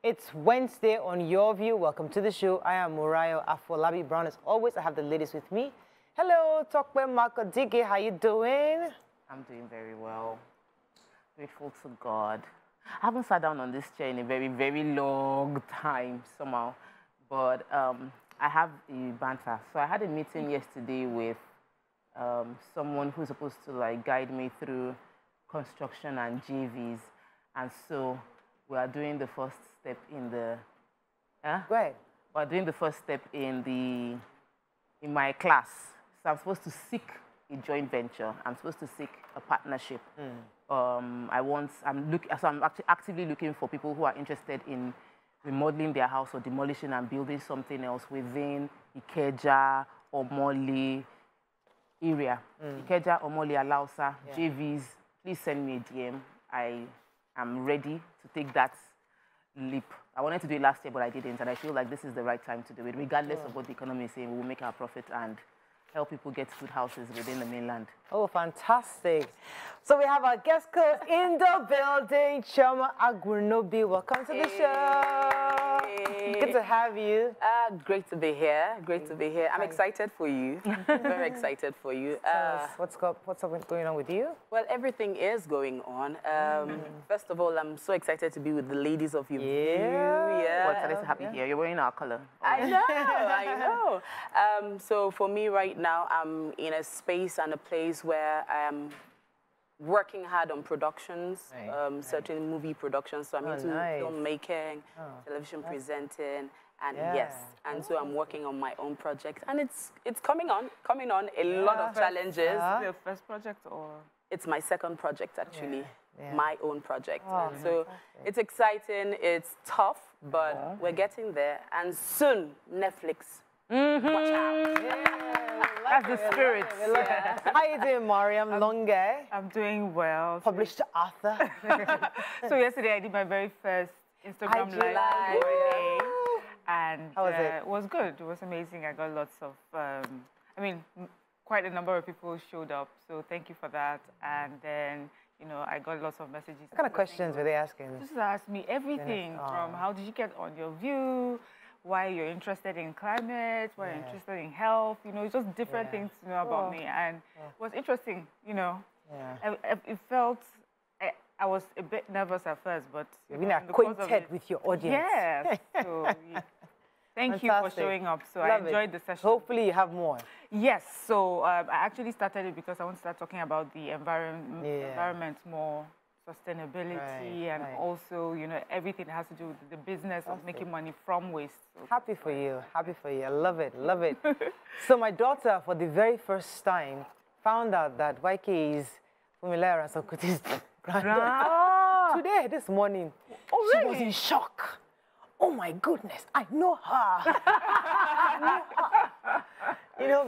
It's Wednesday on Your View. Welcome to the show. I am Murayo Afolabi Brown. As always, I have the ladies with me. Hello, Tokwe Makodike. How you doing? I'm doing very well. Grateful to God. I haven't sat down on this chair in a very, very long time somehow. But I have a banter. So I had a meeting yesterday with someone who's supposed to like guide me through construction and JVs. And so we are doing the first step in the... Go ahead. We're doing the first step in my class. So I'm supposed to seek a joint venture. I'm supposed to seek a partnership. I'm actually actively looking for people who are interested in remodeling their house or demolishing and building something else within Ikeja or Omole area. Ikeja, Omole, Alausa, JVs. Please send me a DM. I am ready to take that leap. I wanted to do it last year, but I didn't, and I feel like this is the right time to do it. Regardless of what the economy is saying, we will make our profit and help people get good houses within the mainland. Oh, fantastic. So we have our guest coach in the building, Chioma Agwunobi. Welcome to the show. Good to have you. Great to be here. Great to be here. I'm excited for you. Very excited for you. What's going on with you? Well, everything is going on. First of all, I'm so excited to be with the ladies of Your View. Yeah. Well, Teresa, happy here. You're wearing our color. I know, I know. So for me right now, I'm in a space and a place where I am working hard on productions, certain movie productions. So I'm into filmmaking, television presenting, and and so I'm working on my own project, and it's coming on. A lot of challenges. Is it your first project or? It's my second project actually, my own project. And so it's exciting. It's tough, but we're getting there, and soon Netflix. Watch out. That's the spirit. How you doing, Mariam Longe? I'm doing well. Published author. So yesterday I did my very first Instagram live. And how was it? It was good. It was amazing. I got lots of, quite a number of people showed up. So thank you for that. And then, I got lots of messages. What kind of questions were they asking? Just asked me everything from how did you get on Your View, why you're interested in climate, why you're interested in health, just different things to know about me. And it was interesting, it felt, I was a bit nervous at first, but... You've been acquainted with your audience. Yes. So, thank you for showing up. So I enjoyed the session. Hopefully you have more. Yes. So I actually started it because I want to start talking about the environment more, sustainability, and also, everything that has to do with the business of making money from waste. So happy for you. Happy for you. I love it. Love it. So my daughter, for the very first time, found out that YK is Fumilayo Ransome-Kuti's granddaughter. Today, this morning. Oh, really? She was in shock. Oh, my goodness. I know her.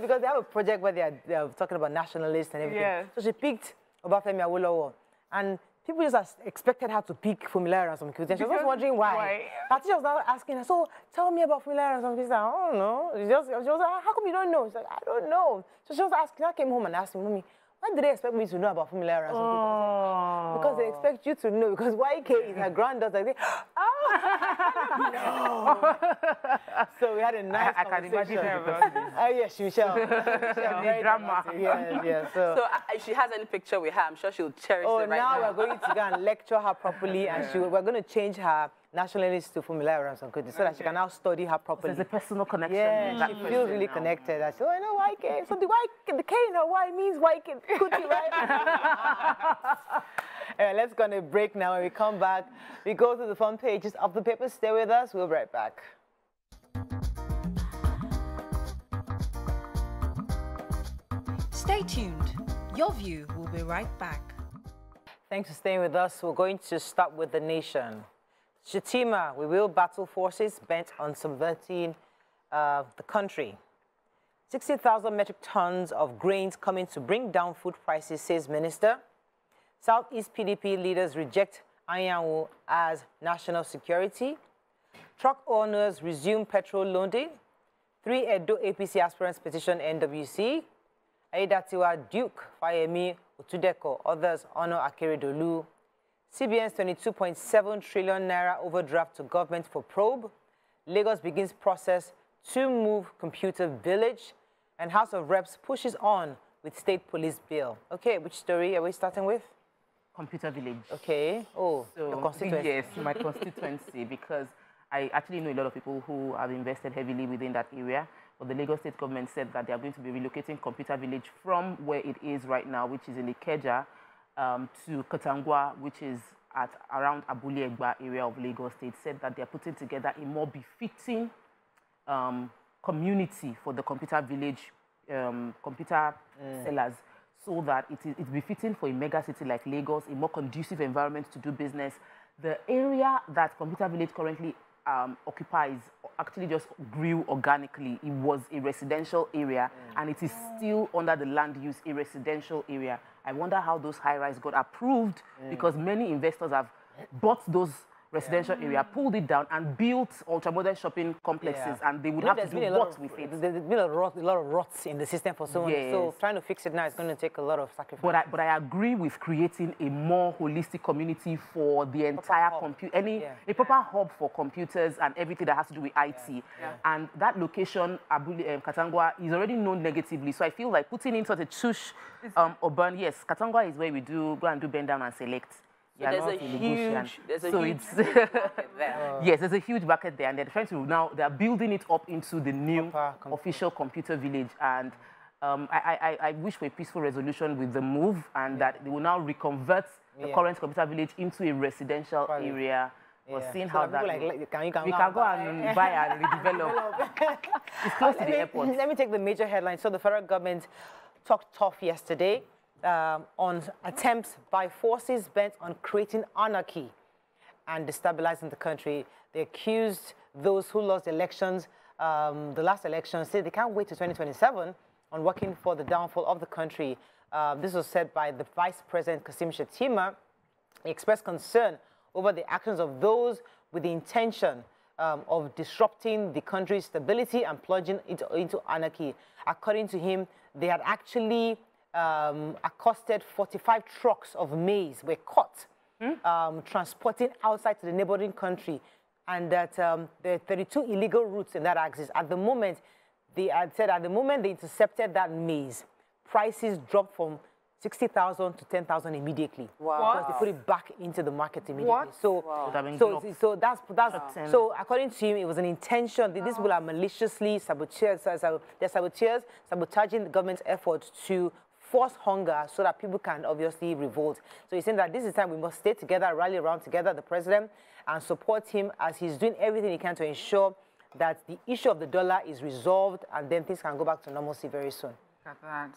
Because they have a project where they are talking about nationalists and everything. Yes. So she picked Obafemi Awolowo. And people just expected her to pick Fumilayo Ransome-Kuti. She was wondering why. Her teacher was now asking her, so tell me about Fumilayo Ransome-Kuti. She's like, I don't know. She was like, how come you don't know? She's like, I don't know. So she was asking, I came home and asked me, Mommy, why did they expect me to know about Fumilayo Ransome-Kuti? Because they expect you to know, because YK is her granddaughter. Like, no. So we had a nice I can imagine her about this. Oh, yes, she shall. Very drama. Yes. So if she has any picture with her, I'm sure she'll cherish it right now. Now we're going to go and lecture her properly, and we're going to change her nationalist to Fumilayo Ransome-Kuti so that she can now study her properly. There's a personal connection. Yeah, she feels really connected. I said, oh, I know YK. So the K in her Y means YK Kuti, right? Let's go on a break now. When we come back, we go to the front pages of the paper. Stay with us. We'll be right back. Stay tuned. Your View will be right back. Thanks for staying with us. We're going to start with the nation. Shatima, we will battle forces bent on subverting the country. 60,000 metric tons of grains coming to bring down food prices, says Minister. Southeast PDP leaders reject Anyanwu as national security. Truck owners resume petrol loading. 3 Edo APC aspirants petition NWC. Aidatiwa Duke, Fayemi Utudeko, others honor Akeredolu. CBN's 22.7 trillion naira overdraft to government for probe. Lagos begins process to move computer village. And House of Reps pushes on with state police bill. Okay, which story are we starting with? Computer village. Okay. Oh, so, your constituency. Yes, my constituency, because I actually know a lot of people who have invested heavily within that area. But the Lagos state government said that they are going to be relocating computer village from where it is right now, which is in Ikeja, to Katangwa, which is at around Abule Egba area of Lagos State. Said that they are putting together a more befitting community for the computer village, computer sellers, so that it's befitting for a mega city like Lagos, a more conducive environment to do business. The area that computer village currently occupies actually just grew organically. It was a residential area, and it is still under the land use, a residential area. I wonder how those high-rise got approved, because many investors have bought those residential area, pulled it down, and built ultra-modern shopping complexes, and they would have to do what with it? There's been a lot of rots in the system for so long. So trying to fix it now is going to take a lot of sacrifice. But I agree with creating a more holistic community for the entire a proper hub for computers and everything that has to do with IT. And that location, Katangwa, is already known negatively. So I feel like putting in such a tush urban, yes, Katangwa is where we go and do bend down and select. So there's a huge market there. Yes, there's a huge market there, and they're trying to now, they're building it up into the new official computer village. And I wish for a peaceful resolution with the move, and that they will now reconvert the current computer village into a residential area. Or seeing how that we can go and buy and redevelop. It's close to the airport. Let me take the major headlines. So the federal government talked tough yesterday on attempts by forces bent on creating anarchy and destabilizing the country. They accused those who lost elections, the last election, said they can't wait to 2027 on working for the downfall of the country. This was said by the Vice President, Kasim Shettima. He expressed concern over the actions of those with the intention of disrupting the country's stability and plunging into anarchy. According to him, they had actually accosted 45 trucks of maize were caught transporting outside to the neighboring country, and that there are 32 illegal routes in that axis. At the moment, they had said at the moment they intercepted that maize, prices dropped from 60,000 to 10,000 immediately. Wow. Because they put it back into the market immediately. What? So, so that's so according to him, it was an intention. These people are maliciously saboteurs. They're saboteurs sabotaging the government's efforts to force hunger so that people can obviously revolt. So he's saying that this is time we must stay together, rally around together, the president, and support him as he's doing everything he can to ensure that the issue of the dollar is resolved, and then things can go back to normalcy very soon.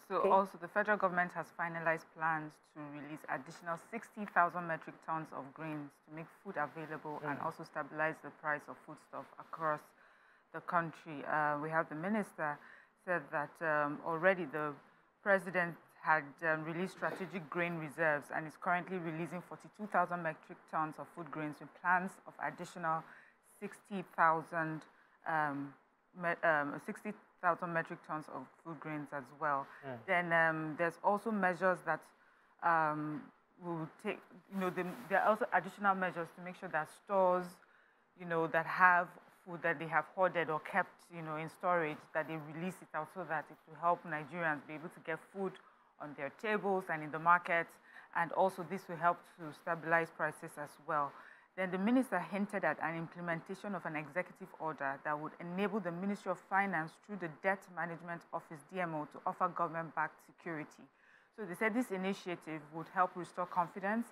So also the federal government has finalized plans to release additional 60,000 metric tons of grains to make food available and also stabilize the price of foodstuff across the country. We have the minister said that already the president had released strategic grain reserves and is currently releasing 42,000 metric tons of food grains with plans of additional 60,000 metric tons of food grains as well. Then there's also measures that will take, there are also additional measures to make sure that stores, that have food that they have hoarded or kept, in storage, that they release it out so that it will help Nigerians be able to get food on their tables and in the markets, and also this will help to stabilize prices as well. Then the minister hinted at an implementation of an executive order that would enable the Ministry of Finance through the Debt Management Office, DMO, to offer government-backed security. So they said this initiative would help restore confidence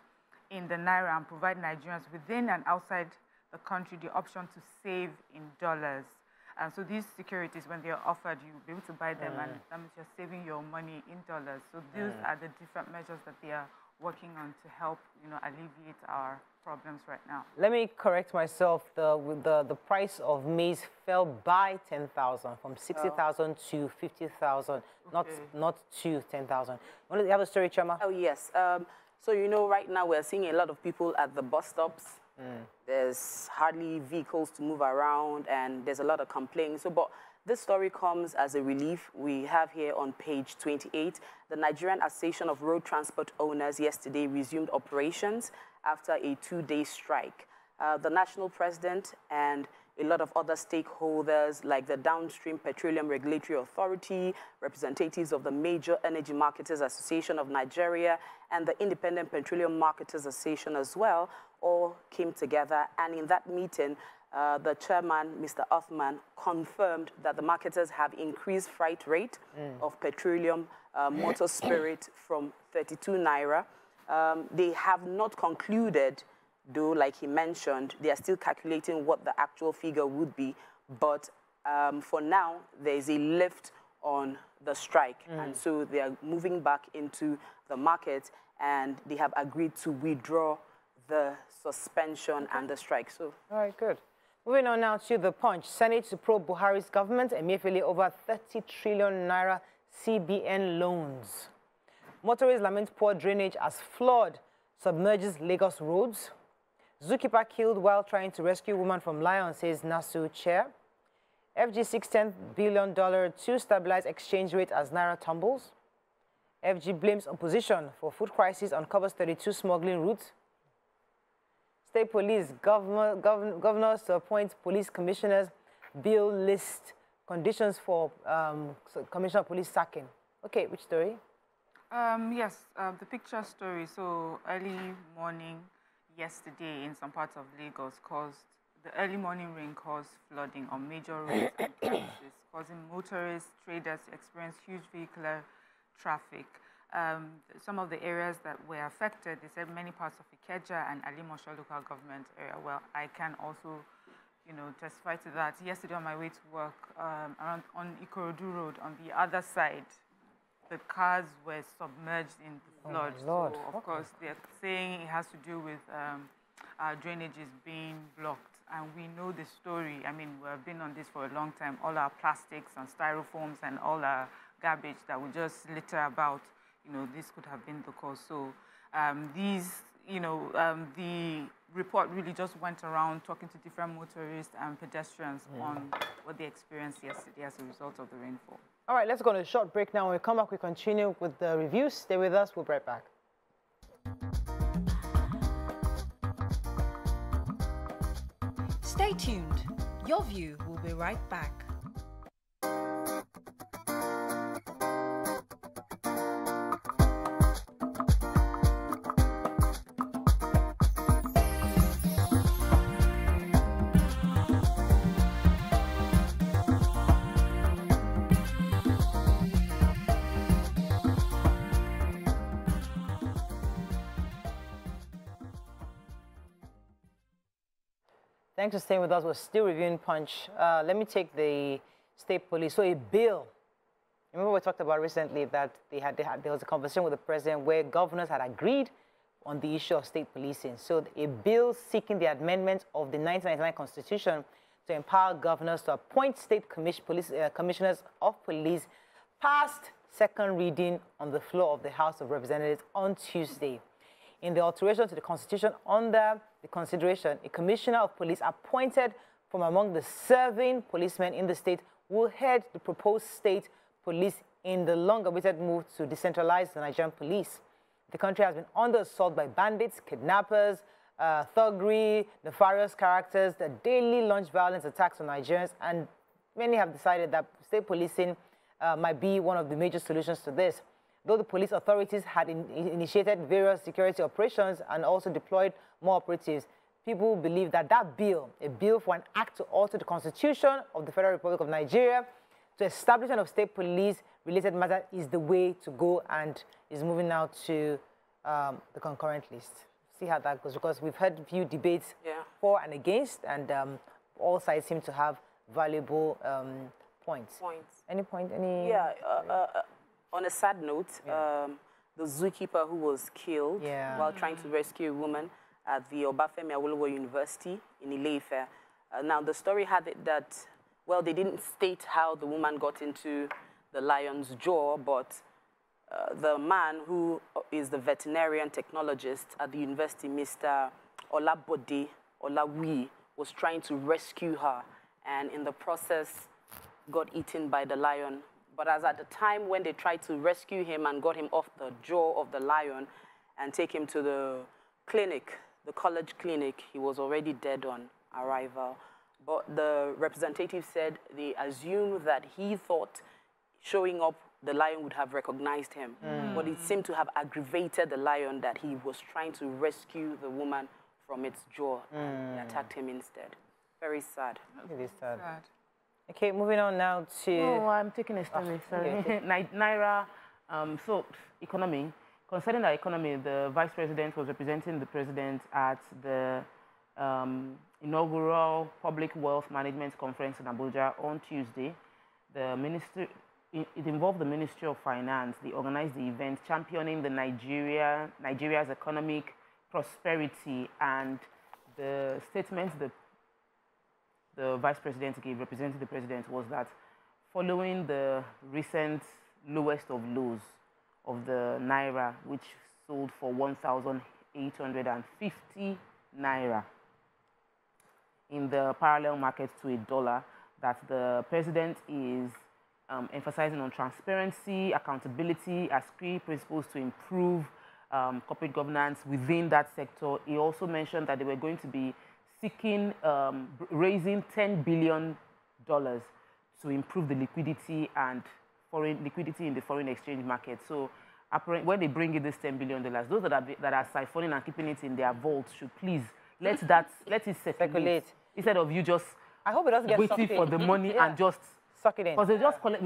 in the Naira and provide Nigerians within and outside the country the option to save in dollars. And so these securities, when they are offered, you'll be able to buy them, and that means you're saving your money in dollars. So these are the different measures that they are working on to help, alleviate our problems right now. Let me correct myself. The price of maize fell by 10,000, from 60,000 to 50,000, not to 10,000. You have a story, Chama? Oh, yes. So, right now we're seeing a lot of people at the bus stops. There's hardly vehicles to move around, and there's a lot of complaints. But this story comes as a relief. We have here on page 28, the Nigerian Association of Road Transport Owners yesterday resumed operations after a 2-day strike. The national president and a lot of other stakeholders like the Downstream Petroleum Regulatory Authority, representatives of the Major Energy Marketers Association of Nigeria, and the Independent Petroleum Marketers Association as well, all came together. And in that meeting, the chairman, Mr. Othman, confirmed that the marketers have increased freight rate of petroleum motor spirit from 32 naira. They have not concluded, though, like he mentioned, they are still calculating what the actual figure would be. But for now, there is a lift on the strike. And so they are moving back into the market, and they have agreed to withdraw the suspension and the strike. So, all right, good. Moving on now to The Punch. Senate to probe Buhari's government and Emefiele over 30 trillion naira CBN loans. Motorists lament poor drainage as flood submerges Lagos roads. Zookeeper killed while trying to rescue woman from lion, says NASU chair. FG seeks $10 billion to stabilize exchange rate as naira tumbles. FG blames opposition for food crisis, uncovers 32 smuggling routes. State police, governors to appoint police commissioners, bill list conditions for commissioner of police sacking. Okay, which story? Yes, the picture story. So early morning yesterday in some parts of Lagos the early morning rain caused flooding on major roads and places, causing motorists, traders to experience huge vehicular traffic. Some of the areas that were affected, they said many parts of Ikeja and Alimosho local government area. Well, I can also, testify to that. Yesterday on my way to work, around on Ikorodu Road, on the other side, the cars were submerged in the flood. Oh, so, of course, they're saying it has to do with our drainages being blocked. And we know the story. I mean, we've been on this for a long time. All our plastics and styrofoams and all our garbage that we just litter about, this could have been the cause. So the report really just went around talking to different motorists and pedestrians on what they experienced yesterday as a result of the rainfall. All right, let's go on a short break now. When we come back, we continue with the reviews. Stay with us. We'll be right back. Stay tuned. Your View will be right back. Thanks for staying with us. We're still reviewing Punch. Let me take the state police. So a bill. Remember we talked about recently that there was a conversation with the president where governors had agreed on the issue of state policing. So a bill seeking the amendment of the 1999 Constitution to empower governors to appoint state commissioners of police passed second reading on the floor of the House of Representatives on Tuesday. In the alteration to the Constitution, under the consideration, a commissioner of police appointed from among the serving policemen in the state will head the proposed state police in the long-awaited move to decentralize the Nigerian police. The country has been under assault by bandits, kidnappers, thuggery, nefarious characters that daily launch violence attacks on Nigerians, and many have decided that state policing might be one of the major solutions to this. Though the police authorities had initiated various security operations and also deployed more operatives, people believe that that bill, a bill for an act to alter the Constitution of the Federal Republic of Nigeria to establishment of state police-related matter is the way to go, and is moving now to the concurrent list. See how that goes, because we've had a few debates for and against, and all sides seem to have valuable points. Any point? Any? Yeah. On a sad note, the zookeeper who was killed while trying to rescue a woman at the Obafemi Awolowo University in Ile-Ife. Now, the story had it that, well, they didn't state how the woman got into the lion's jaw, but the man who is the veterinarian technologist at the university, Mr. Olabode Olawi, was trying to rescue her, and in the process got eaten by the lion. But as at the time when they tried to rescue him and got him off the jaw of the lion and take him to the clinic, the college clinic, he was already dead on arrival. But the representative said they assumed that he thought showing up, the lion would have recognized him. But it seemed to have aggravated the lion that he was trying to rescue the woman from its jaw. And he attacked him instead. Very sad. It is sad. Okay, moving on now to... Oh, I'm taking a stand. Sorry. Okay. Naira, so economy. Concerning the economy, the vice president was representing the president at the inaugural Public Wealth Management Conference in Abuja on Tuesday. The ministry, it involved the Ministry of Finance. They organized the event championing the Nigeria's economic prosperity, and the statement the vice president gave, representing the president, was that following the recent lowest of lows of the Naira, which sold for 1,850 Naira in the parallel market to $1, that the president is emphasizing on transparency, accountability as key principles to improve corporate governance within that sector. He also mentioned that they were going to be seeking, raising $10 billion to improve the liquidity and liquidity in the foreign exchange market. So when they bring in this $10 billion, those that are siphoning and keeping it in their vaults should please let it circulate instead of you just I hope it doesn't get waiting for the money and just suck it in. Because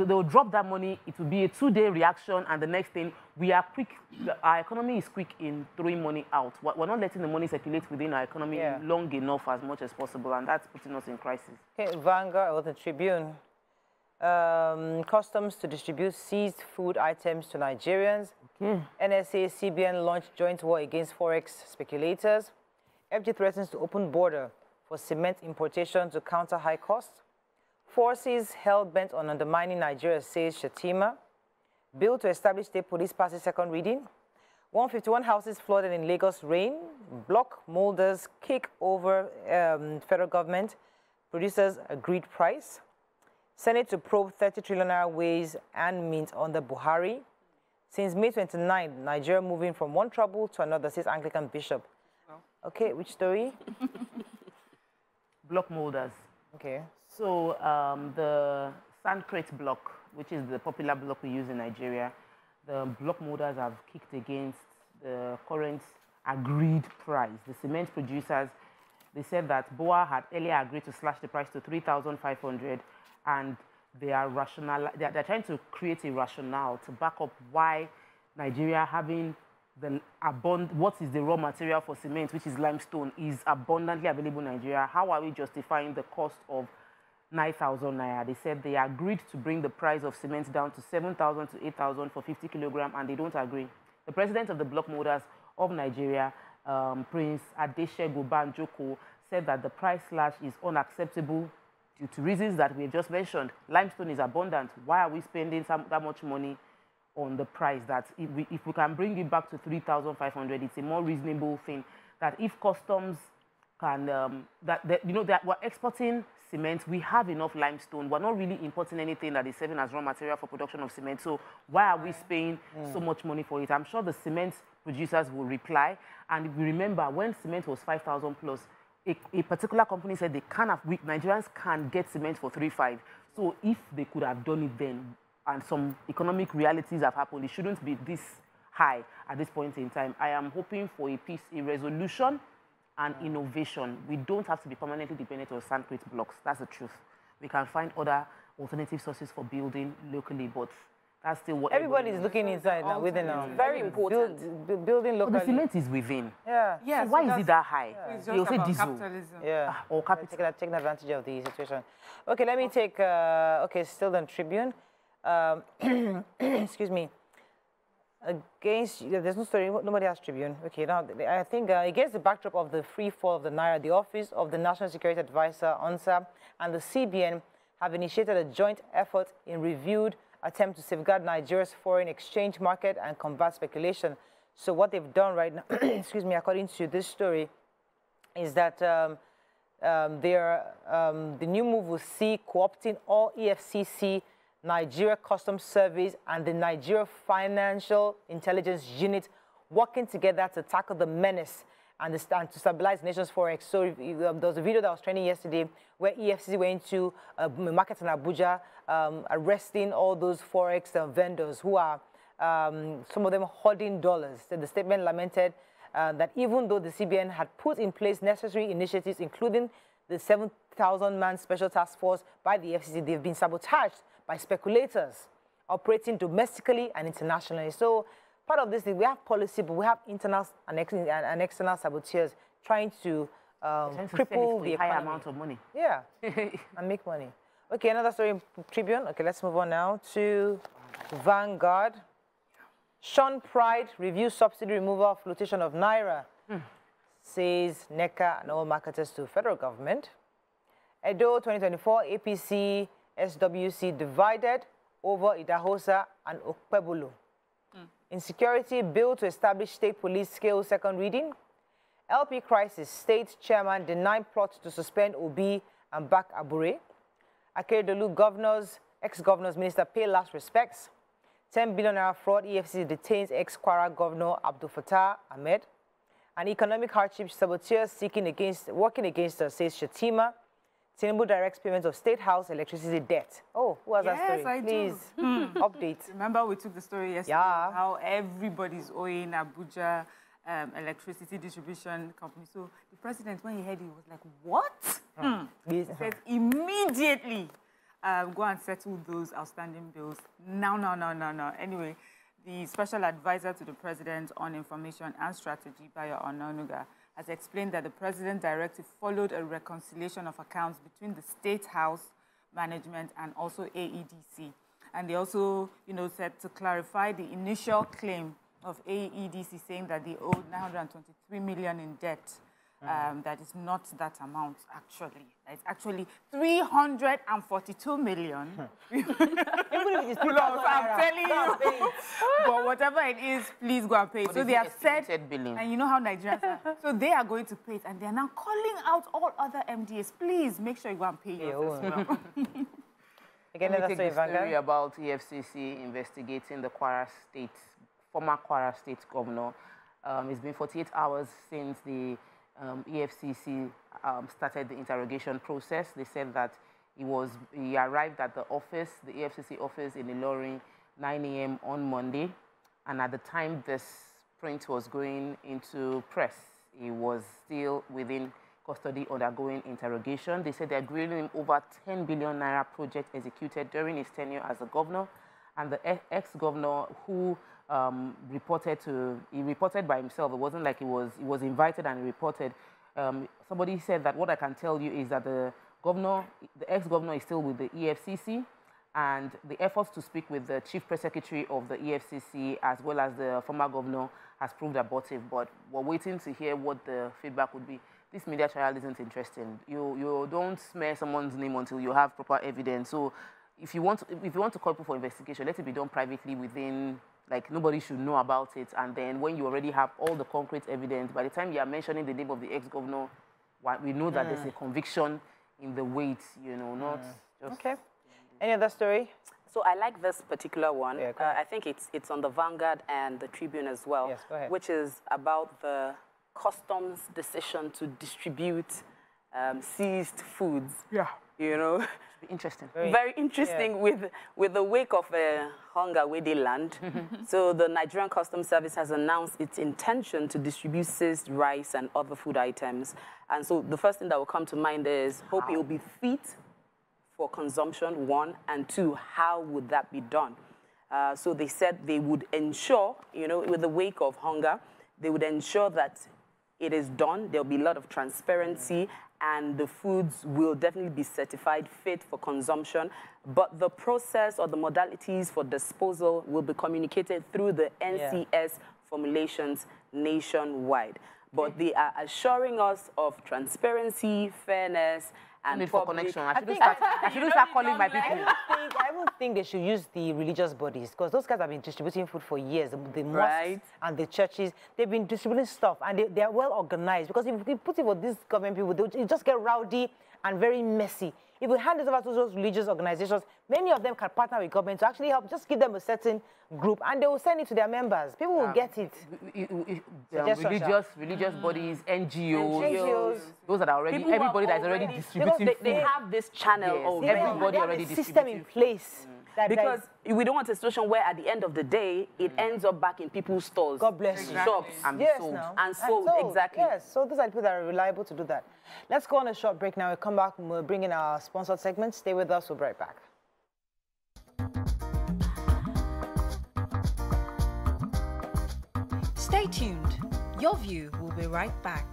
they'll drop that money, it will be a 2-day reaction, and the next thing, we are quick, our economy is quick in throwing money out. We're not letting the money circulate within our economy long enough as much as possible, and that's putting us in crisis. Okay, Vanguard or the Tribune. Customs to distribute seized food items to Nigerians. NSA, CBN launched joint war against forex speculators. FG threatens to open border for cement importation to counter high costs. Forces hell-bent on undermining Nigeria, says Shettima. Bill to establish state police passes second reading. 151 houses flooded in Lagos rain. Block Moulders kick over federal government. Producers agreed price. Senate to probe 30 trillion naira ways and means under Buhari. Since May 29, Nigeria moving from one trouble to another, says Anglican Bishop. Okay, which story? Block Moulders. Okay. So the Sandcrate block, which is the popular block we use in Nigeria, the block Moulders have kicked against the current agreed price. The cement producers, they said that BOA had earlier agreed to slash the price to 3,500, and they are they're trying to create a rationale to back up why Nigeria having what is the raw material for cement, which is limestone, is abundantly available in Nigeria. How are we justifying the cost of 9,000 naira? They said they agreed to bring the price of cement down to 7,000 to 8,000 for 50 kilograms, and they don't agree. The president of the block Moulders of Nigeria, Prince Adeshegun Banjoko, said that the price slash is unacceptable due to reasons that we have just mentioned. Limestone is abundant. Why are we spending that much money on the price? That if we can bring it back to 3,500, it's a more reasonable thing. That if customs can, that we're exporting cement, we have enough limestone. We're not really importing anything that is serving as raw material for production of cement. So why are we paying so much money for it? I'm sure the cement producers will reply. And if we remember, when cement was 5,000 plus, a particular company said Nigerians can get cement for 3,500. So if they could have done it then, and some economic realities have happened, it shouldn't be this high at this point in time. I am hoping for a resolution and innovation. We don't have to be permanently dependent on Sandcrate blocks. That's the truth. We can find other alternative sources for building locally, but that's still what everybody is looking inside now. Within very important. Building locally. But the cement is within. Yeah. So why is it that high? You'll say diesel. Capitalism. Yeah. Or capital. Taking advantage of the situation. Okay, let me take. Still the Tribune. Excuse me. There's no story. Nobody has Tribune. Okay, now I think against the backdrop of the free fall of the Naira, the Office of the National Security Adviser Ona and the CBN have initiated a joint effort in reviewed attempt to safeguard Nigeria's foreign exchange market and combat speculation. So what they've done right now, excuse me, according to this story, is that the new move will see co-opting all EFCC, Nigeria Customs Service, and the Nigeria Financial Intelligence Unit working together to tackle the menace and to stabilize the nation's forex. So there was a video that was trending yesterday where EFCC went to a market in Abuja, arresting all those forex vendors who are, some of them hoarding dollars. So the statement lamented that even though the CBN had put in place necessary initiatives, including the 7,000-man special task force by the FCC, they've been sabotaged by speculators operating domestically and internationally. So part of this thing, we have policy, but we have internal and external saboteurs trying to cripple the high amount of money. Yeah, and make money. Okay, another story in Tribune. Okay, let's move on now to Vanguard. Sean Pride reviews subsidy removal flotation of Naira, says NECA and all marketers to federal government. Edo 2024, APC, SWC divided over Idahosa and Okpebulu. Insecurity, bill to establish state police scale second reading. LP crisis, state chairman denied plot to suspend Obi and back Abure. Akeredolu governors, ex-governors minister pay last respects. 10 billion naira fraud, EFCC detains ex-Kwara governor Abdul Fattah Ahmed. And economic hardship, saboteurs working against us, says Shatima. Tinubu directs payments of State House electricity debt. Oh, who has that story? I Please, update. Remember we took the story yesterday, how everybody's owing Abuja electricity distribution company. So the president, when he heard it, was like, what? He said, immediately, go and settle those outstanding bills. No. Anyway, the special advisor to the president on information and strategy, Bayo Onanuga, has explained that the president's directive followed a reconciliation of accounts between the State House management and also AEDC. And they also, said to clarify the initial claim of AEDC saying that they owed 923 million in debt. That is not that amount, actually. It's actually 342 million. Even if it's I'm telling you. But whatever it is, please go and pay it. So they have said, billing. and you know how Nigerians are. So they are going to pay it, and they are now calling out all other MDAs. Please make sure you go and pay yours as well. Again, Let me take the story about EFCC investigating the former Kwara State governor. It's been 48 hours since the EFCC started the interrogation process. They said that he arrived at the EFCC office in Ilorin, 9 a.m. on Monday. And at the time this print was going into press, he was still within custody undergoing interrogation. They said they're grilling him over 10 billion naira project executed during his tenure as a governor. And the ex-governor who he reported by himself. It wasn't like he was invited and he reported. Somebody said that what I can tell you is that the ex-governor is still with the EFCC, and the efforts to speak with the chief press secretary of the EFCC as well as the former governor has proved abortive, but we're waiting to hear what the feedback would be. This media trial isn't interesting. You don't smear someone's name until you have proper evidence. So if you want to call people for investigation, let it be done privately within, like, nobody should know about it. And then when you already have all the concrete evidence, by the time you are mentioning the name of the ex-governor, we know that there's a conviction in the weight, not just... Okay. Any other story? So I like this particular one. Yeah, I think it's on the Vanguard and the Tribune as well, yes, go ahead. which is about the customs decision to distribute seized foods. Yeah. Should be interesting. Very interesting with the wake of hunger where they land. So the Nigerian Customs Service has announced its intention to distribute seized rice and other food items. And so the first thing that will come to mind is, hope it will be fit for consumption, one, and two, how would that be done? So they said they would ensure, with the wake of hunger, they would ensure that it is done. There'll be a lot of transparency, and the foods will definitely be certified fit for consumption. But the process or the modalities for disposal will be communicated through the NCS formulations nationwide. But they are assuring us of transparency, fairness, and for connection. I shouldn't start calling my people. I don't think they should use the religious bodies, because those guys have been distributing food for years. The mosques and the churches, they've been distributing stuff, and they are well organized. Because if we put it with these government people, they just get rowdy and very messy. If we hand it over to those religious organizations, many of them can partner with government to actually help, just give them a certain group, and they will send it to their members. People will get it. Religious bodies, NGOs, those that are already, everybody that is already distributing food. They have this channel already. Everybody already system in place. Because we don't want a situation where at the end of the day, it ends up back in people's stores. God bless you. Shops. And sold, exactly. Yes, so those are people that are reliable to do that. Let's go on a short break now. We'll come back and we'll bring in our sponsored segment. Stay with us. We'll be right back. Stay tuned. Your View will be right back.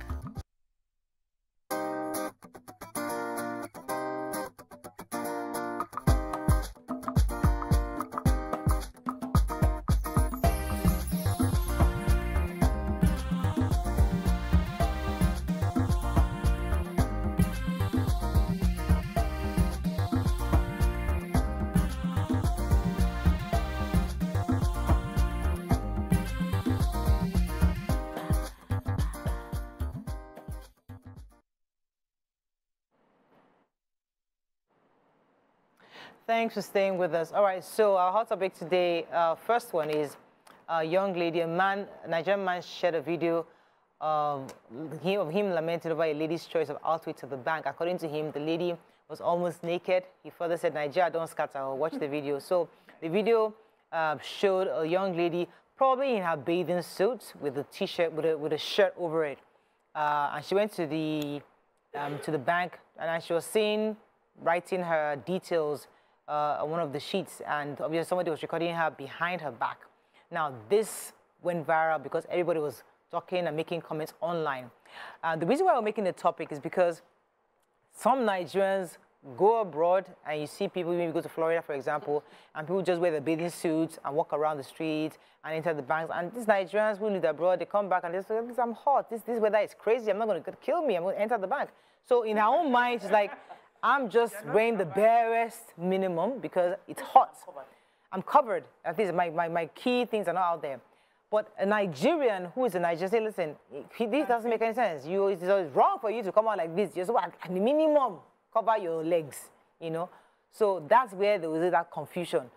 Thanks for staying with us. All right, so our hot topic today, first one is a young lady, a Nigerian man shared a video of him lamenting over a lady's choice of outfit to the bank. According to him, the lady was almost naked. He further said, Nigeria, don't scatter. Watch the video. So the video showed a young lady probably in her bathing suit with a t-shirt, with a shirt over it. And she went to the bank, and she was seen writing her details on one of the sheets, and obviously somebody was recording her behind her back. Now, this went viral because everybody was talking and making comments online. The reason why we're making the topic is because some Nigerians go abroad, and you see people, maybe go to Florida, for example, and people just wear their bathing suits and walk around the streets and enter the banks. And these Nigerians who live abroad, they come back and they say, I'm hot. This weather is crazy. I'm not going to kill me. I'm going to enter the bank. So in her own mind, she's like, I'm just wearing the barest minimum because it's hot. I'm covered. At least my key things are not out there. But a Nigerian who is a Nigerian, say, listen, this doesn't make any sense. It's wrong for you to come out like this. You're so at the minimum, cover your legs, you know. So that's where there was that confusion.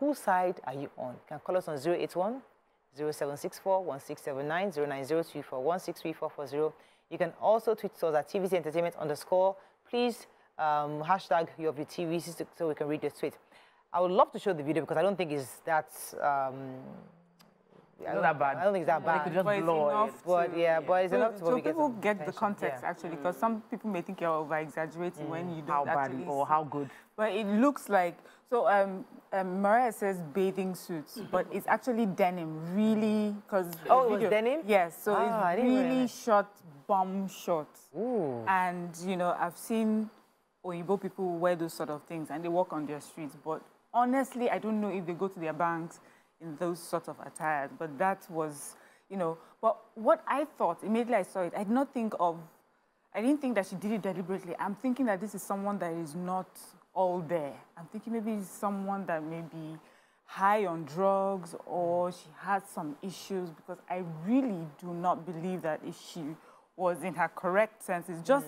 Whose side are you on? You can call us on 081 0764 1679 0902 163440. You can also tweet us at tvcentertainment_. Please hashtag your TV so we can read your tweet. I would love to show the video because I don't think it's that not bad. I don't think it's that bad. Could just blow it. But yeah, but it's enough to so people get the context actually, because some people may think you're over exaggerating when you don't actually or how good. But it looks like Mariah says bathing suits, but it's actually denim, really, because it was denim. Yes, so it's really short bomb shorts. Ooh. And you know, I've seen Oyibo people wear those sort of things and they walk on their streets, but honestly, I don't know if they go to their banks in those sort of attires. But that was, you know, but what I thought immediately I saw it, I didn't think that she did it deliberately. I'm thinking that this is someone that is not all there. I'm thinking maybe it's someone that may be high on drugs or she has some issues, because I really do not believe that if she was in her correct senses, just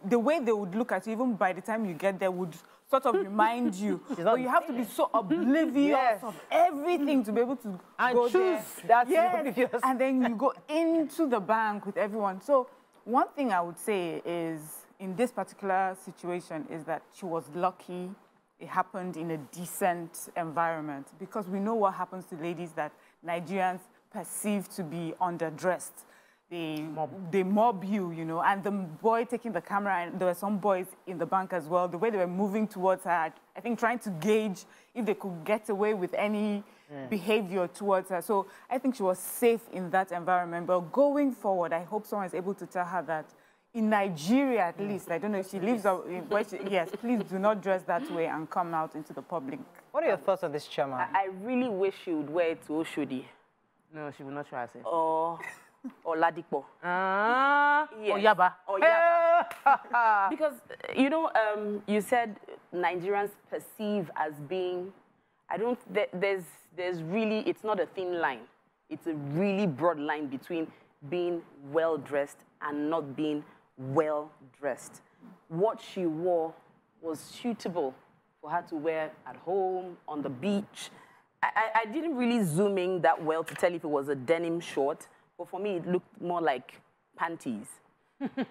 the way they would look at you, even by the time you get there, would sort of remind you. But you have to be so oblivious of everything to be able to go choose there. That's oblivious. And then you go into the bank with everyone. So one thing I would say is, in this particular situation, is that she was lucky it happened in a decent environment, because we know what happens to ladies that Nigerians perceive to be underdressed. They mob you, you know, and the boy taking the camera, and there were some boys in the bank as well, the way they were moving towards her, I think trying to gauge if they could get away with any behavior towards her. So I think she was safe in that environment. But going forward, I hope someone is able to tell her that in Nigeria, at least, I don't know if she lives out, yes, please do not dress that way and come out into the public. What are your thoughts on this, Chama? I really wish she would wear it to Oshodi. No, she will not try herself. Or or Ladipo. Yes. Or Yaba. Or Yaba. Because, you know, you said Nigerians perceive as being, there's really, it's not a thin line. It's a really broad line between being well-dressed and not being well-dressed. What she wore was suitable for her to wear at home, on the beach. I didn't really zoom in that well to tell if it was a denim short, but for me, it looked more like panties,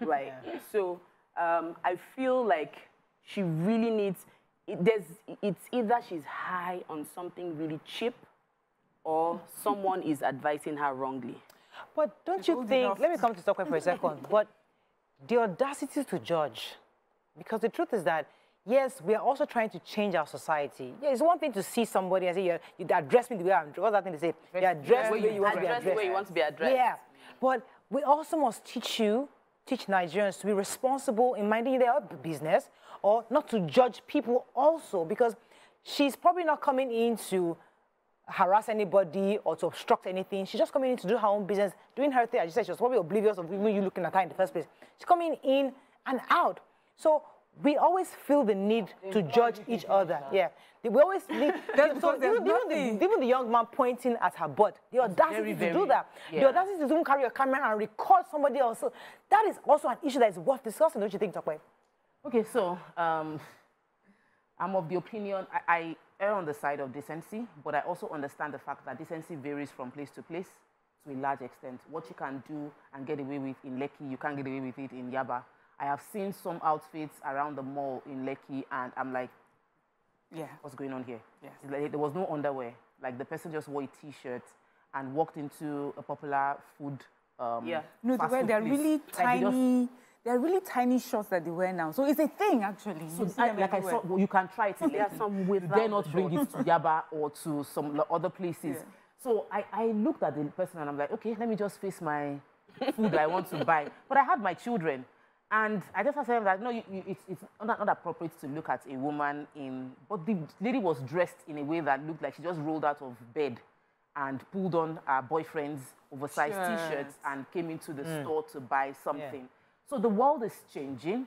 right? Yeah. So I feel like she really needs, it's either she's high on something really cheap or someone is advising her wrongly. But don't you think, let me come to Stockwell for a second, but the audacity to judge, because the truth is that, yes, we are also trying to change our society. Yeah, it's one thing to see somebody and say, you address me the way I'm dressed. What's that thing to say? You address the way you want to be addressed. The way you want to be addressed. Yeah, but we also must teach Nigerians to be responsible in minding their business or not to judge people also, because she's probably not coming in to harass anybody or to obstruct anything. She's just coming in to do her own business, doing her thing. As you said, she was probably oblivious of even you looking at her in the first place. She's coming in and out. So we always feel the need to judge each other. Yeah. We always need, so even the young man pointing at her butt, the audacity to do that. Yeah. The audacity to even carry a camera and record somebody else. So that is also an issue that is worth discussing, don't you think, Tokwe? Okay, so I'm of the opinion, I err on the side of decency, but I also understand the fact that decency varies from place to place to a large extent. What you can do and get away with in Lekki, you can't get away with it in Yaba. I have seen some outfits around the mall in Lekki, and I'm like, yeah, what's going on here? Yes. Like, there was no underwear. Like, the person just wore a T-shirt and walked into a popular food yeah. No, they're really tiny. They're really tiny shorts that they wear now. So it's a thing, actually. So like I saw, you can try it. There are some with you dare not bring it to Yaba or to some other places. Yeah. So I looked at the person and I'm like, okay, let me just face my food I want to buy. But I had my children. And I just said that, no, it's not appropriate to look at a woman in... But the lady was dressed in a way that looked like she just rolled out of bed and pulled on her boyfriend's oversized T-shirts and came into the store to buy something. Yeah. So the world is changing,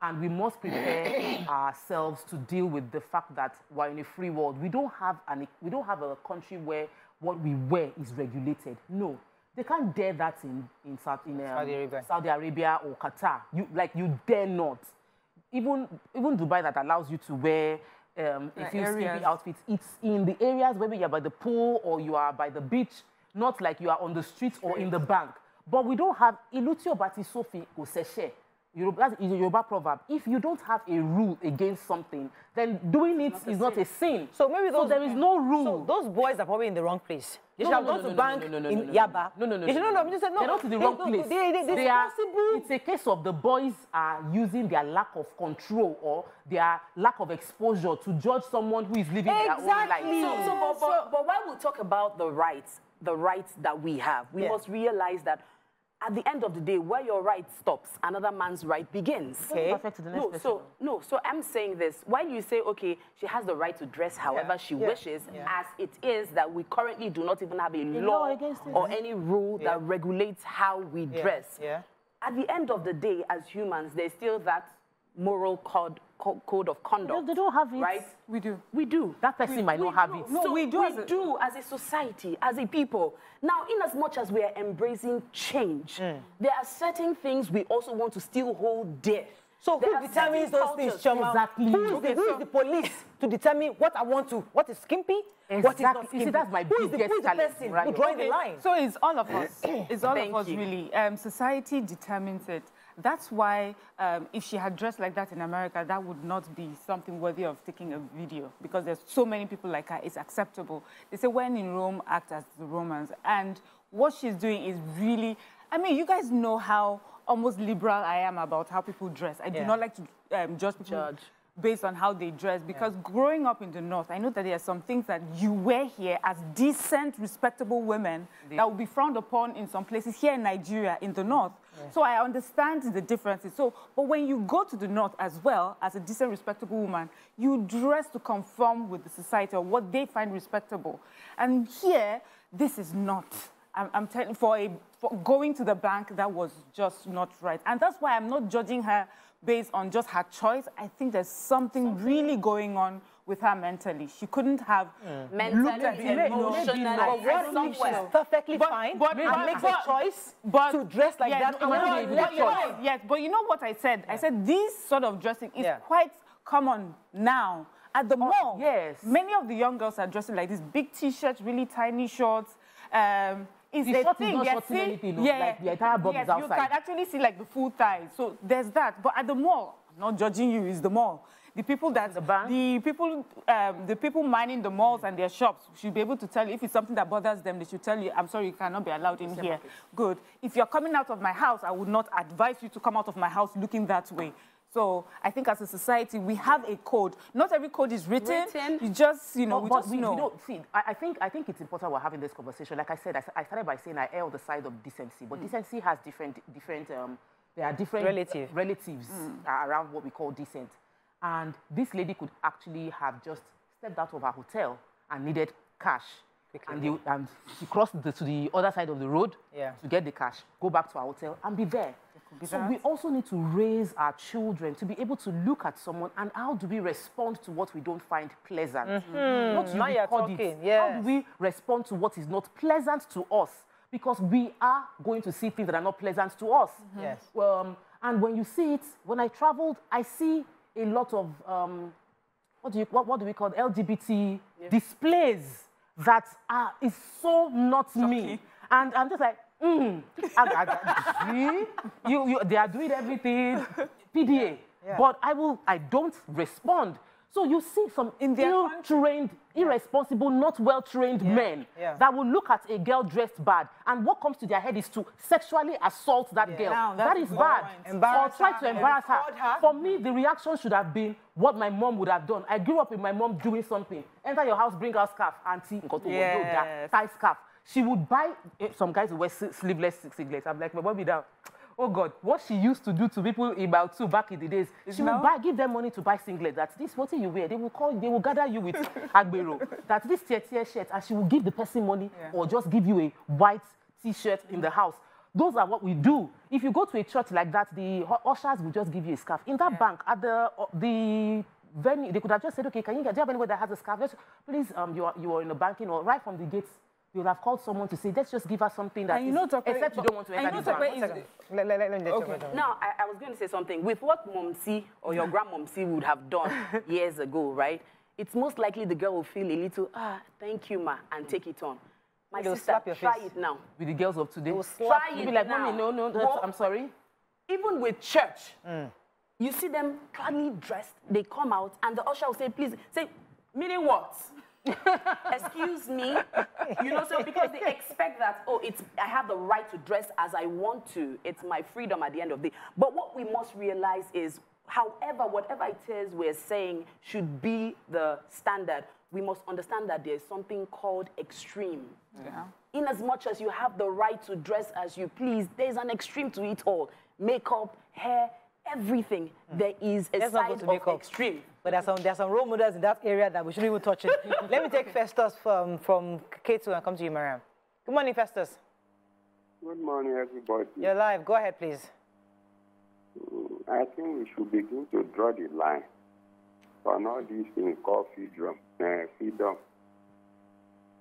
and we must prepare ourselves to deal with the fact that we're in a free world. We don't have a country where what we wear is regulated. No, they can't dare that in Saudi Arabia or Qatar. You dare not. Even Dubai that allows you to wear a few skimpy outfits. It's in the areas where you are by the pool or you are by the beach, not like you are on the streets or in the bank. But we don't have Iluti Obati Sofi Oseshe. That's a Yoruba proverb. If you don't have a rule against something, then doing it is not a sin. So maybe there is no rule. So those boys are probably in the wrong place. They should have gone to bank in Yaba. No. They're not in the wrong place. It's a case of the boys are using their lack of control or their lack of exposure to judge someone who is living their own life. But while we talk about the rights that we have, we must realize that at the end of the day, where your right stops, another man's right begins. Okay. So I'm saying this. While you say, okay, she has the right to dress however she wishes, as it is that we currently do not even have a law or any rule that regulates how we dress. Yeah. At the end of the day, as humans, there's still that moral code of conduct. They don't have it. Right? We do. We do. That person might not have it. No, so we do as a society, as a people. Now, in as much as we are embracing change, there are certain things we also want to still hold dear. So who determines those things, Choma? Exactly. Who is the police to determine what I want to, what is skimpy, what is not skimpy? You see, that's my biggest challenge, right? Who drawing the line? So it's all of us. It's all of us, really. Society determines it. That's why if she had dressed like that in America, that would not be something worthy of taking a video, because there's so many people like her. It's acceptable. They say, when in Rome, act as the Romans. And what she's doing is really, I mean, you guys know how almost liberal I am about how people dress. I do not like to judge people based on how they dress, because growing up in the North, I know that there are some things that you wear here as decent, respectable women that will be frowned upon in some places here in Nigeria, in the North. So I understand the differences. So, but when you go to the North as well, as a decent, respectable woman, you dress to conform with the society or what they find respectable. And here, this is not I'm telling for going to the bank, that was just not right. And that's why I'm not judging her based on just her choice. I think there's something really going on with her mentally. She couldn't have looked at it emotionally. She's perfectly fine, but makes a choice to dress like that. Yes, but you know what I said? I said this sort of dressing is quite common now. At the mall, many of the young girls are dressing like this, big T-shirts, really tiny shorts. It's the a short thing. Is not shorting anything, like the entire box is outside. You can actually see like the full thighs. So there's that. But at the mall, I'm not judging you, it's the mall. The people that the people minding the malls and their shops should be able to tell you if it's something that bothers them. They should tell you, I'm sorry, you cannot be allowed in here. Good. If you're coming out of my house, I would not advise you to come out of my house looking that way. So I think as a society, we have a code. Not every code is written. You just, you know, we don't see. I think it's important we're having this conversation. Like I said, I started by saying I err on the side of decency, but decency has there are different relatives around what we call decent. And this lady could actually have just stepped out of her hotel and needed cash. And she crossed to the other side of the road to get the cash, go back to her hotel and be there. So we also need to raise our children to be able to look at someone and how do we respond to what we don't find pleasant. Not to record it. How do we respond to what is not pleasant to us? Because we are going to see things that are not pleasant to us. And when you see it, when I traveled, I see a lot of, what do we call LGBT displays that is so not me. And I'm just like, they are doing everything, PDA, but I don't respond. So you see some ill-trained, irresponsible, not well-trained men that will look at a girl dressed bad, and what comes to their head is to sexually assault that girl. That is bad. Or try to embarrass her. For me, the reaction should have been what my mom would have done. I grew up with my mom doing something. Enter your house, bring out scarf, auntie, tie scarf. She would buy, some guys who wear sleeveless singlets. I'm like, my mom be down. Oh God, what she used to do to people about two back in the days, she would give them money to buy singlets. That's this, what you wear. They will gather you with agbero. That's this tier shirt, and she will give the person money or just give you a white T-shirt in the house. Those are what we do. If you go to a church like that, the ushers will just give you a scarf. In that bank, at the venue, they could have just said, okay, do you have anyone that has a scarf? Please, you are in the banking, or right from the gates, you would have called someone to say, let's just give her something that except you don't want to enter the bank. Now, I was going to say something. With what Momsi or your grandmomsi would have done years ago, right? It's most likely the girl will feel a little, thank you, ma, and take it on. My sister, try it now. With the girls of today? Try it be like, now. Mommy, no, I'm sorry. Even with church, you see them cleanly dressed, they come out, and the usher will say, please, say, meaning what? Excuse me, you know, so because they expect that, I have the right to dress as I want to. It's my freedom at the end of the day. But what we must realize is, however, whatever it is we're saying should be the standard, we must understand that there's something called extreme. In as much as you have the right to dress as you please, there's an extreme to it all. Makeup, hair, everything. There is a side of extreme. But there's some role models in that area that we shouldn't even touch it. Let me take Festus from K2 and come to you, Mariam. Good morning, Festus. Good morning, everybody. You're live. Go ahead, please. I think we should begin to draw the line on all these things called freedom.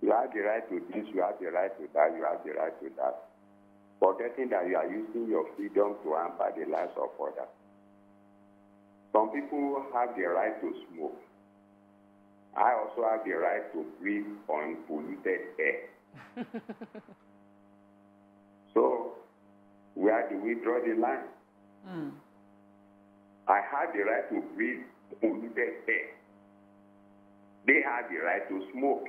You have the right to this, you have the right to that, you have the right to that. Forgetting that you are using your freedom to hamper the lives of others. Some people have the right to smoke. I also have the right to breathe unpolluted air. So, where do we draw the line? I have the right to breathe polluted air. They have the right to smoke.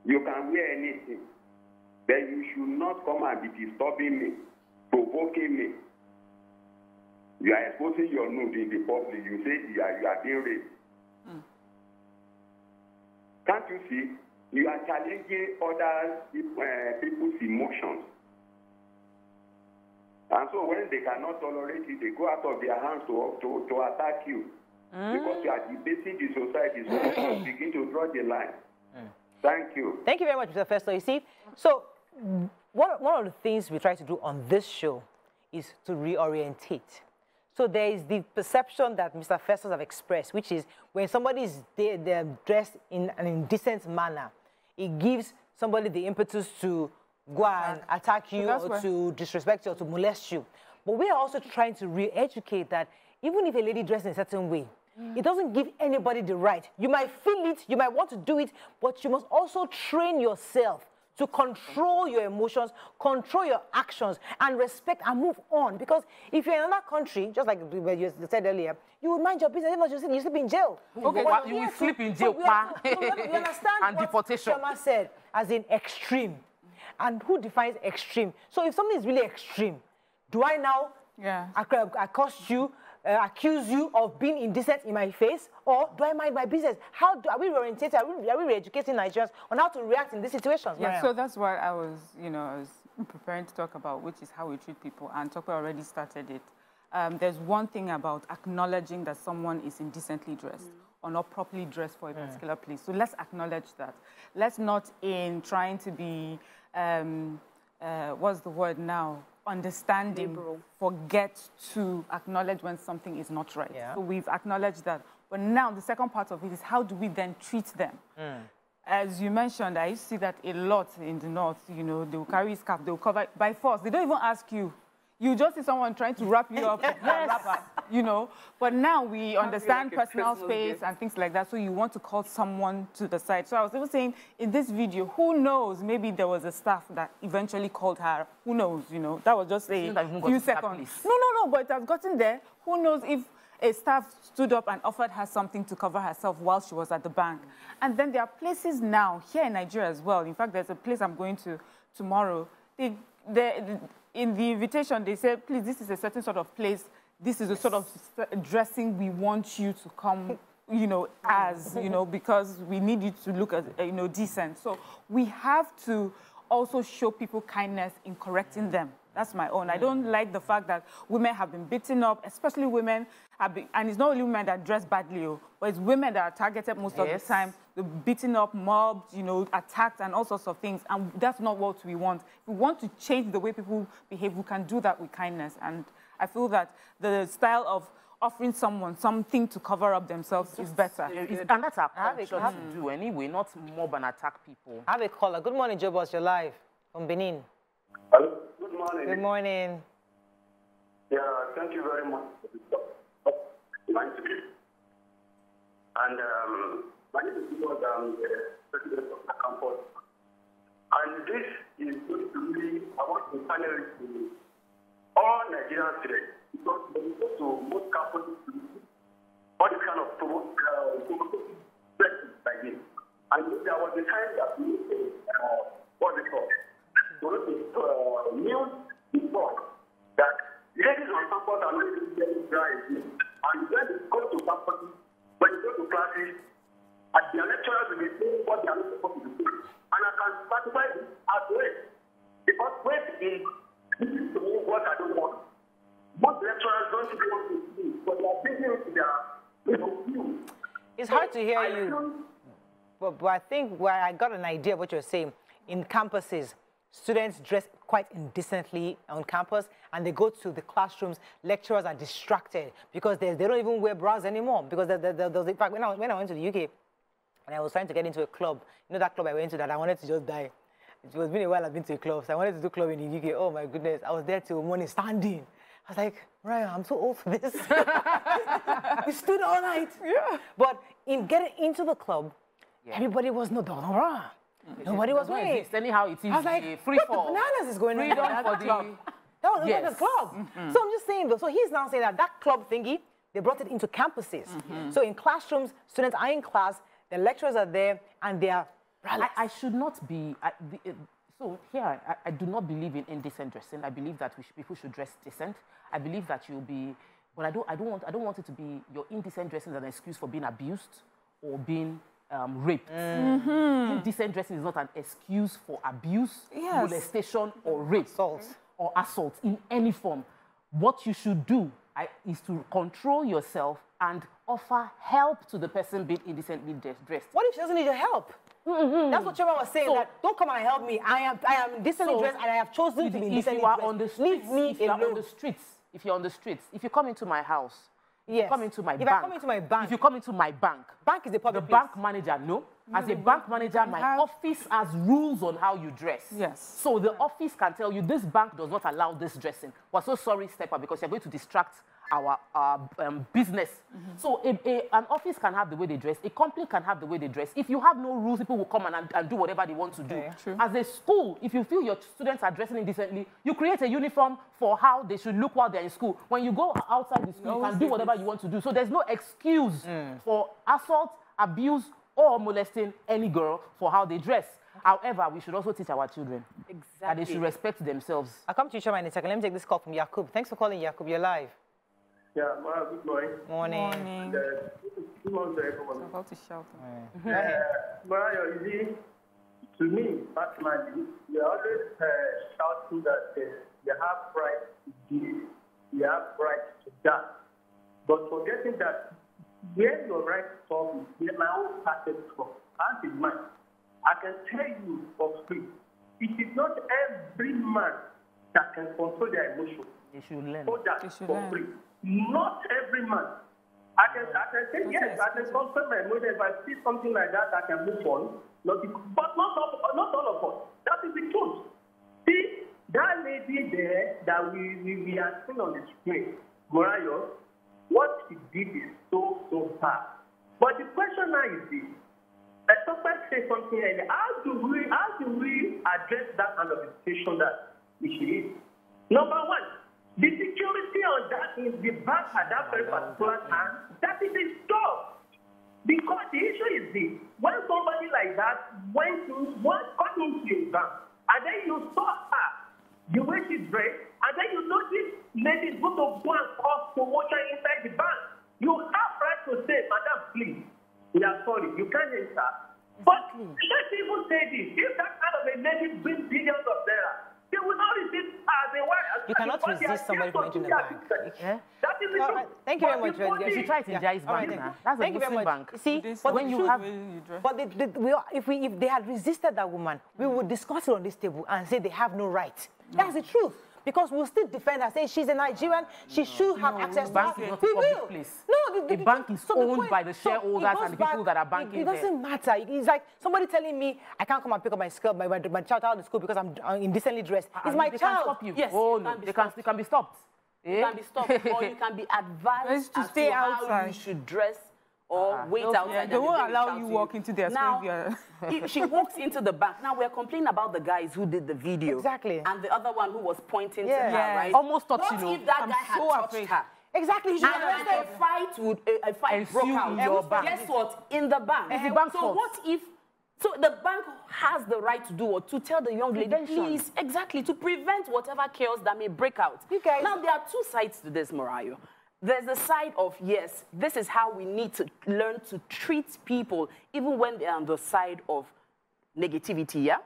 You can wear anything. Then you should not come and be disturbing me, provoking me. You are exposing your nude in the public. You say you are being raped. Can't you see? You are challenging other people's emotions. And so when they cannot tolerate it, they go out of their hands to attack you. Because you are debating the society. So let's begin to draw the line. Thank you. Thank you very much, Mr. Festo. You see, So one of the things we try to do on this show is to reorientate. So there is the perception that Mr. Festus have expressed, which is when somebody is they're dressed in an indecent manner, it gives somebody the impetus to go and attack you or to disrespect you or to molest you. But we are also trying to re-educate that even if a lady dressed in a certain way, it doesn't give anybody the right. You might feel it, you might want to do it, but you must also train yourself to control your emotions, control your actions, and respect and move on. Because if you're in another country, just like you said earlier, you will mind your business. You sleep in jail. Okay, you will sleep in jail. You understand and what deportation. Shema said, as in extreme. And who defines extreme? So if something is really extreme, do I now accost you, accuse you of being indecent in my face, or do I mind my business? Are we reorientated? Are we re-educating Nigerians on how to react in these situations? Yeah, so that's what I was, I was preparing to talk about, which is how we treat people, and Tope already started it. There's one thing about acknowledging that someone is indecently dressed or not properly dressed for a particular place. So let's acknowledge that. Let's not, in trying to be, what's the word now? Understanding, forget to acknowledge when something is not right. Yeah. So we've acknowledged that. But now the second part of it is how do we then treat them? As you mentioned, I used to see that a lot in the north, they will carry scarf, they will cover it by force. They don't even ask you. You just see someone trying to wrap you up, But now we understand personal space and things like that, so you want to call someone to the side. So I was even saying, in this video, who knows, maybe there was a staff that eventually called her. Who knows, That was just a few seconds. No, but it has gotten there. Who knows if a staff stood up and offered her something to cover herself while she was at the bank. And then there are places now, here in Nigeria as well. In fact, there's a place I'm going to tomorrow. In the invitation, they said, please, this is a certain sort of place. This is the sort of dressing we want you to come, as, because we need you to look as, decent. So we have to also show people kindness in correcting them. That's my own. I don't like the fact that women have been beaten up, especially women have been, and it's not only women that dress badly, but it's women that are targeted most of the time. They're beaten up, mobbed, attacked, and all sorts of things. And that's not what we want. If we want to change the way people behave, we can do that with kindness. And I feel that the style of offering someone something to cover up themselves is better. And that's our culture to do anyway, not mob and attack people. I have a caller. Good morning, Jobos. You're live from Benin. Hello. Good morning. Good morning. Yeah, thank you very much. And my name is the president of the campus. And this is going to be, I want to finally to all Nigerians today, because when you go to most campuses, all this kind of provocative like this. And there was a time that we what's it called? News report that ladies on campus are not getting dry. And when they go to campus, when you go to classes, at their lecturers will be saying what they are not supposed to do. And I can satisfy this as well. Because weight is to me what I don't want. Most lecturers don't even want to see, but they are thinking with their view. It's hard to hear you. But I think where I got an idea of what you're saying, in campuses, students dress quite indecently on campus, and they go to the classrooms. Lecturers are distracted because they don't even wear bras anymore. Because in fact, when I went to the UK, and I was trying to get into a club, that club I went to that I wanted to just die. It was been a while I've been to a club, so I wanted to do club in the UK. Oh my goodness, I was there till morning standing. I was like, Ryan, I'm so old for this. We stood all night. Yeah. But in getting into the club, everybody was no bra. Nobody was wearing. Anyhow, it is. I was like, free what the bananas is going on? Freedom for the club. That was like a club. So I'm just saying, though, so he's now saying that club thingy, they brought it into campuses. So in classrooms, students are in class, the lecturers are there, and they are I should not be. So here, I do not believe in indecent dressing. I believe that people should dress decent. I believe that you'll be, but I don't want it to be your indecent dressing as an excuse for being abused or being raped. Indecent dressing is not an excuse for abuse, molestation, or rape, or assault in any form. What you should do is to control yourself and offer help to the person being indecently dressed. What if she doesn't need your help? That's what Chairman was saying, So, that don't come and help me. I am decently dressed and I have chosen to be decently dressed. Leave me alone. If you're on the streets, if you come into my house, yes. come into my if bank. I come into my bank. If you come into my bank. Bank is a public The place. bank manager, no. As a bank manager, my office has rules on how you dress. Yes. So the office can tell you this bank does not allow this dressing. We're so sorry, step up, because you're going to distract our business. So an office can have the way they dress. A company can have the way they dress. If you have no rules, people will come and do whatever they want to do. True. As a school, if you feel your students are dressing indecently, you create a uniform for how they should look while they're in school. When you go outside the school, you can do whatever you want to do. So there's no excuse for assault, abuse, or molesting any girl for how they dress. However, we should also teach our children that they should respect themselves. I'll come to you, Chairman, in a second. Let me take this call from Yakob. Thanks for calling, Yakob. You're live. Yeah, good morning. Morning. Good morning to everyone. About to shout. Mariah, you see, to me, personally, you always shouting that you have right to give, you have right to that. But forgetting that where your right to talk is, where my own started from, and in mind, I can tell you for free, it is not every man that can control their emotions. They should learn. So that for free. Not every man. I can say, yes, I can control my emotions. If I see something like that, I can move on. But not all of us. That is the truth. See, that lady there that we are seeing on the screen, Mariah, what she did is so bad. But the question now is this. Somebody say something earlier. How do we address that kind of situation that she is? Number one, the security on that is the back at that very particular time. That is his job. Because the issue is this: when somebody like that got into a bank, and then you saw her, the way she dressed, and then you notice ladies go to go and cause promotion inside the bank, you have right to say, Madam, please, we are sorry, you can't enter. But let's even say this: if that kind of a lady brings billions of dollars, they will not resist as a wife. You cannot resist somebody from entering the bank. That is the truth. Thank you very much. You should try it in Jai's bank. That's Thank a you very Muslim much. bank. See, But when you have, if they had resisted that woman, we would discuss it on this table and say they have no right. That's the truth. Because we'll still defend her, say she's a Nigerian, she should have access to bank is not a public place. No, a bank is owned by the shareholders and the people that are banking It doesn't matter. It's like somebody telling me I can't come and pick up my child out of school because I'm indecently dressed. It's my child. Can stop you. Yes, Oh no, they can be stopped. You can be stopped, or you can be advised to stay outside. how you should dress or wait outside. They won't allow you walk into their now, space. if she walks into the bank, now we're complaining about the guys who did the video. Exactly. And the other one who was pointing to her, right? Almost touched, What if that guy had touched her? Exactly. And a fight broke out. in your bank. Guess what? In the bank. It's the bank's So fault. what if... So the bank has the right to do what? To tell the young lady, please, exactly, to prevent whatever chaos that may break out. You guys... Now, there are two sides to this, Mariah. There's the side of, yes, this is how we need to learn to treat people, even when they're on the side of negativity, yeah?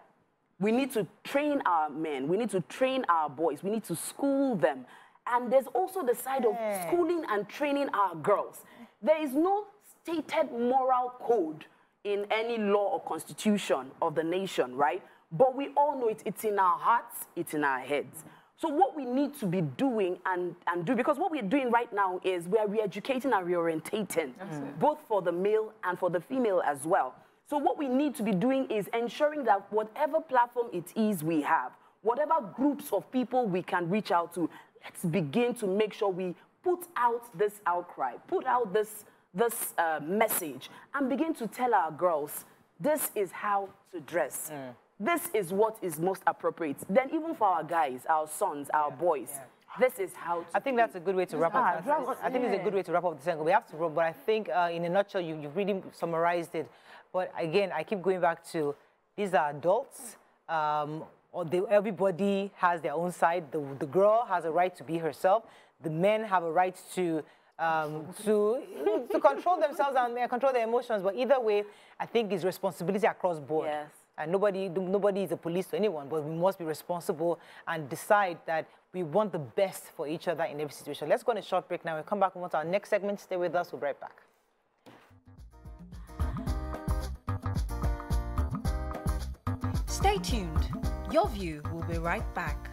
We need to train our men. We need to train our boys. We need to school them. And there's also the side of schooling and training our girls. There is no stated moral code in any law or constitution of the nation, right? But we all know it's in our hearts, it's in our heads. So what we need to be doing and do, because what we're doing right now is we're re-educating and reorientating, both for the male and for the female as well. So what we need to be doing is ensuring that whatever platform it is we have, whatever groups of people we can reach out to, let's begin to make sure we put out this outcry, put out this message, and begin to tell our girls, this is how to dress. This is what is most appropriate. Then even for our guys, our sons, our boys, this is how to I think that's a good way to wrap up. I think it's a good way to wrap up the segment. We have to, but I think in a nutshell, you've really summarized it. But again, I keep going back to, these are adults. Everybody has their own side. The girl has a right to be herself. The men have a right to control themselves and control their emotions. But either way, I think it's responsibility across board. Yes. And nobody is a police to anyone, but we must be responsible and decide that we want the best for each other in every situation. Let's go on a short break now. We'll come back and to our next segment. Stay with us. We'll be right back. Stay tuned. Your View will be right back.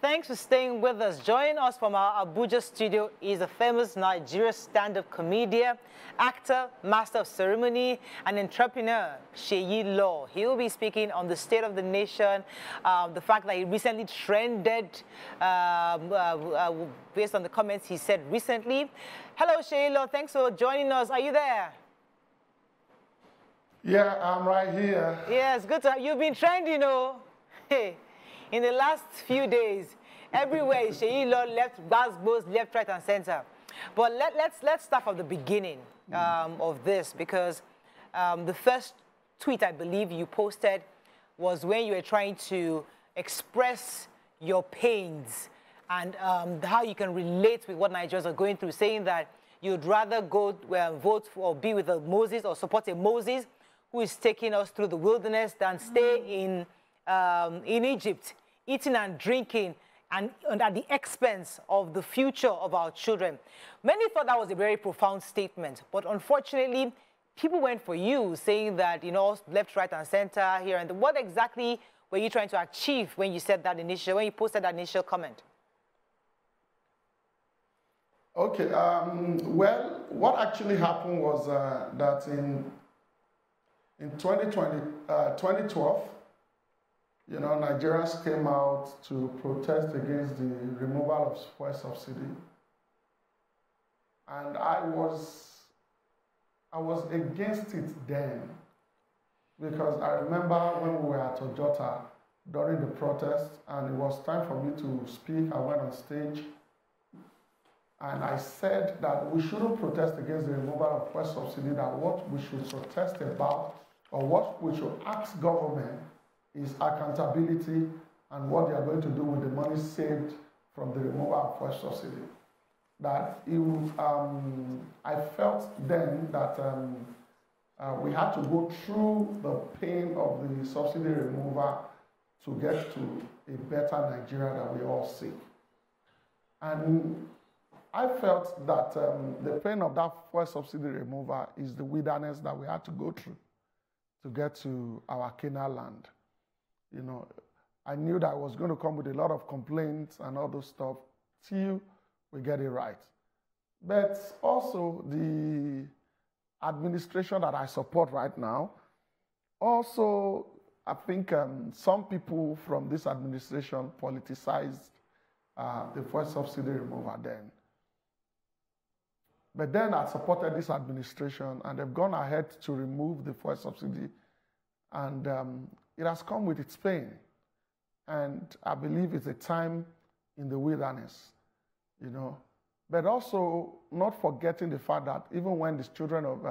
Thanks for staying with us. Joining us from our Abuja studio is a famous Nigerian stand-up comedian, actor, master of ceremony, and entrepreneur, Seyi Law. He will be speaking on the state of the nation, the fact that he recently trended based on the comments he said recently. Hello, Seyi Law. Thanks for joining us. Are you there? Yeah, I'm right here. Yeah, it's good to have you. You've been trending, you know. Hey. In the last few days, everywhere, Seyi Law left, left, right, and center. But let's start from the beginning of this, because the first tweet I believe you posted was when you were trying to express your pains and how you can relate with what Nigerians are going through, saying that you'd rather go vote for, or be with a Moses or support a Moses who is taking us through the wilderness than stay in Egypt, eating and drinking, and at the expense of the future of our children. Many thought that was a very profound statement, but unfortunately, people went for you, saying that, you know, left, right, and center here. And what exactly were you trying to achieve when you said that when you posted that initial comment? Okay, well, what actually happened was that in 2012, you know, Nigerians came out to protest against the removal of fuel subsidy, and I was against it then, because I remember when we were at Ojota during the protest, and it was time for me to speak. I went on stage, and I said that we shouldn't protest against the removal of fuel subsidy. That what we should protest about, or what we should ask government, is accountability and what they are going to do with the money saved from the removal of fuel subsidy. That I felt then that we had to go through the pain of the subsidy removal to get to a better Nigeria that we all seek. And I felt that the pain of that fuel subsidy removal is the wilderness that we had to go through to get to our Canaan land. You know, I knew that I was going to come with a lot of complaints and all those stuff till we get it right. But also the administration that I support right now, also I think some people from this administration politicized the fuel subsidy removal then. But then I supported this administration, and they've gone ahead to remove the fuel subsidy, and it has come with its pain. And I believe it's a time in the wilderness, you know. But also not forgetting the fact that even when the children of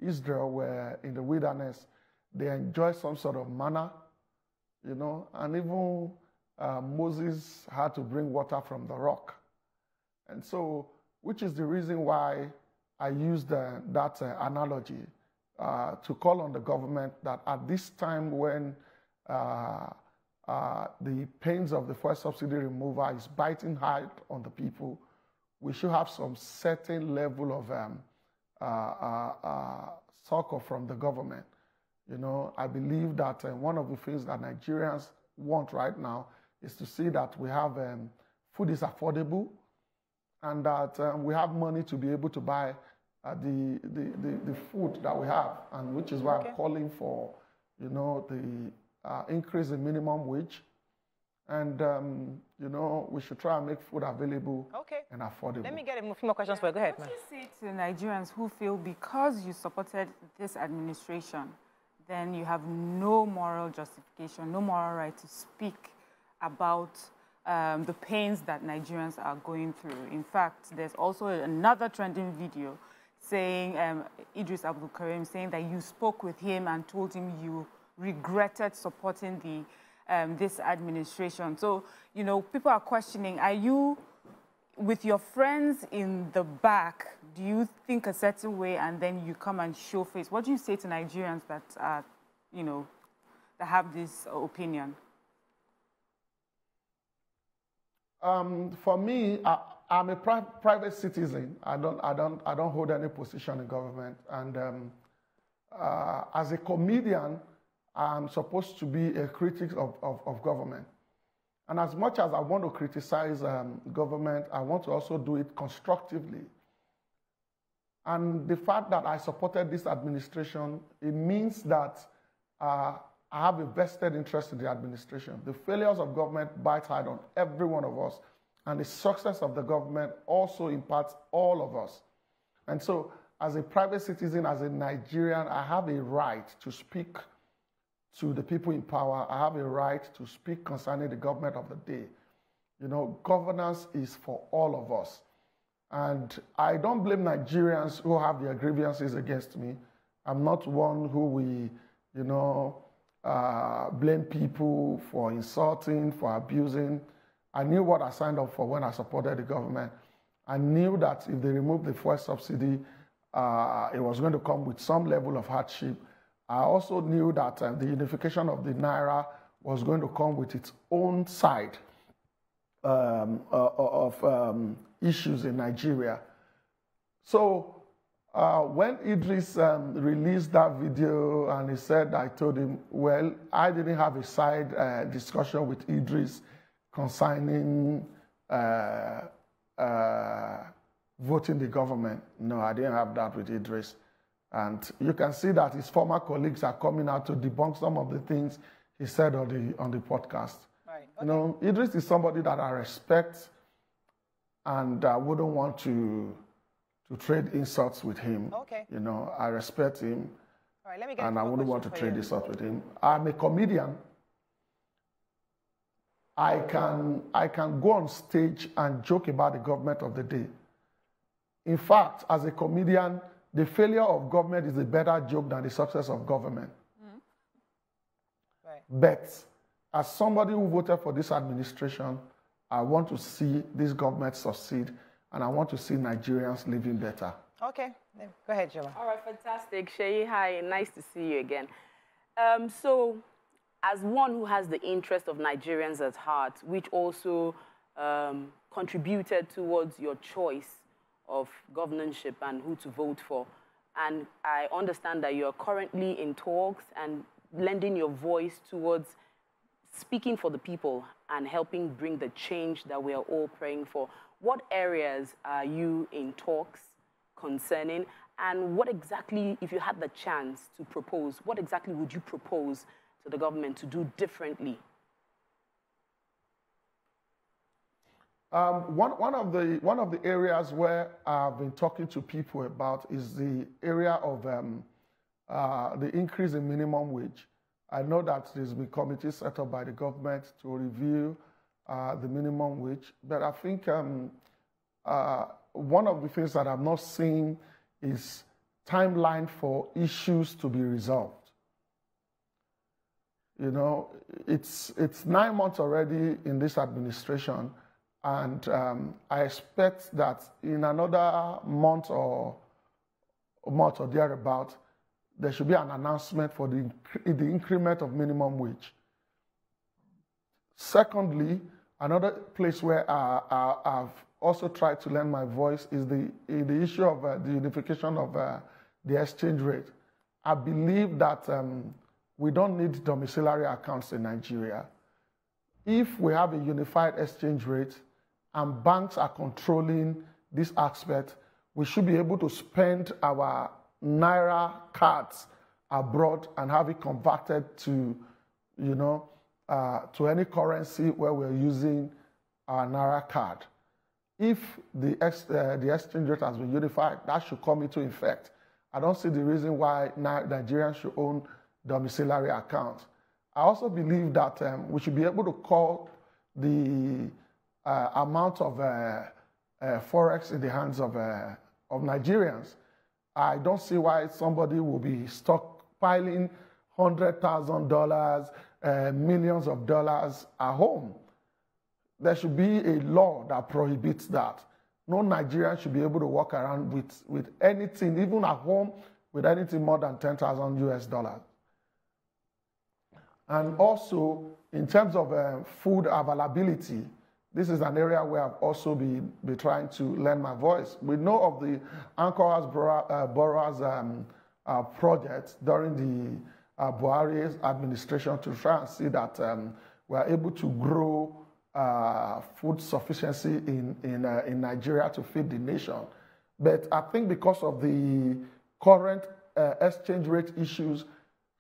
Israel were in the wilderness, they enjoyed some sort of manna, you know, and even Moses had to bring water from the rock. And so, which is the reason why I used that analogy to call on the government that at this time when the pains of the fuel subsidy removal is biting hard on the people, we should have some certain level of succor from the government. You know, I believe that one of the things that Nigerians want right now is to see that we have food is affordable, and that we have money to be able to buy the food that we have, and which is why I'm calling for, you know, the increase in minimum wage, and you know, we should try and make food available and affordable. Let me get a few more questions for you. Go ahead, man. What do you say to Nigerians who feel because you supported this administration, then you have no moral justification, no moral right to speak about the pains that Nigerians are going through? In fact, there's also another trending video saying, Eedris Abdulkareem saying that you spoke with him and told him you regretted supporting the this administration. So, you know, people are questioning, are you, with your friends in the back, do you think a certain way and then you come and show face? What do you say to Nigerians that are, you know, that have this opinion? For me, I'm a private citizen. I don't hold any position in government. And as a comedian, I'm supposed to be a critic of government. And as much as I want to criticize government, I want to also do it constructively. And the fact that I supported this administration, it means that I have a vested interest in the administration. The failures of government bite hard on every one of us, and the success of the government also impacts all of us. And so, as a private citizen, as a Nigerian, I have a right to speak to the people in power. I have a right to speak concerning the government of the day. You know, governance is for all of us. And I don't blame Nigerians who have their grievances against me. I'm not one who will, you know, blame people for insulting, for abusing. I knew what I signed up for when I supported the government. I knew that if they removed the fuel subsidy, it was going to come with some level of hardship. I also knew that the unification of the Naira was going to come with its own side of issues in Nigeria. So when Eedris released that video and he said, I told him, well, I didn't have a side discussion with Eedris concerning voting the government. No, I didn't have that with Eedris. And you can see that his former colleagues are coming out to debunk some of the things he said on the podcast. Right. Okay. You know, Eedris is somebody that I respect, and I wouldn't want to trade insults with him. Okay. You know, I respect him, all right, let me get and I wouldn't want to trade insults with him. I'm a comedian. I can go on stage and joke about the government of the day. In fact, as a comedian, the failure of government is a better joke than the success of government. Right. But as somebody who voted for this administration, I want to see this government succeed, and I want to see Nigerians living better. Okay, go ahead, Juma. All right, fantastic. Seyi, hi, nice to see you again. So, as one who has the interest of Nigerians at heart, which also contributed towards your choice of governorship and who to vote for, and I understand that you are currently in talks and lending your voice towards speaking for the people and helping bring the change that we are all praying for. What areas are you in talks concerning, and what exactly, if you had the chance to propose, what exactly would you propose to the government to do differently? One of the areas where I've been talking to people about is the area of the increase in minimum wage. I know that there's been committees set up by the government to review the minimum wage, but I think one of the things that I'm not seeing is timeline for issues to be resolved. You know, it's 9 months already in this administration. And I expect that in another month or thereabout, there should be an announcement for the increment of minimum wage. Secondly, another place where I've also tried to lend my voice is the issue of the unification of the exchange rate. I believe that we don't need domiciliary accounts in Nigeria. If we have a unified exchange rate, and banks are controlling this aspect, we should be able to spend our Naira cards abroad and have it converted to, you know, to any currency where we're using our Naira card. If the exchange rate has been unified, that should come into effect. I don't see the reason why Nigerians should own domiciliary accounts. I also believe that we should be able to call the amount of forex in the hands of Nigerians. I don't see why somebody will be stockpiling $100,000, millions of dollars at home. There should be a law that prohibits that. No Nigerian should be able to walk around with anything, even at home, with anything more than 10,000 US dollars. And also, in terms of food availability, this is an area where I've also been trying to lend my voice. We know of the Anchorage Boroughs project during the Buhari's administration to try and see that we're able to grow food sufficiency in Nigeria to feed the nation. But I think because of the current exchange rate issues,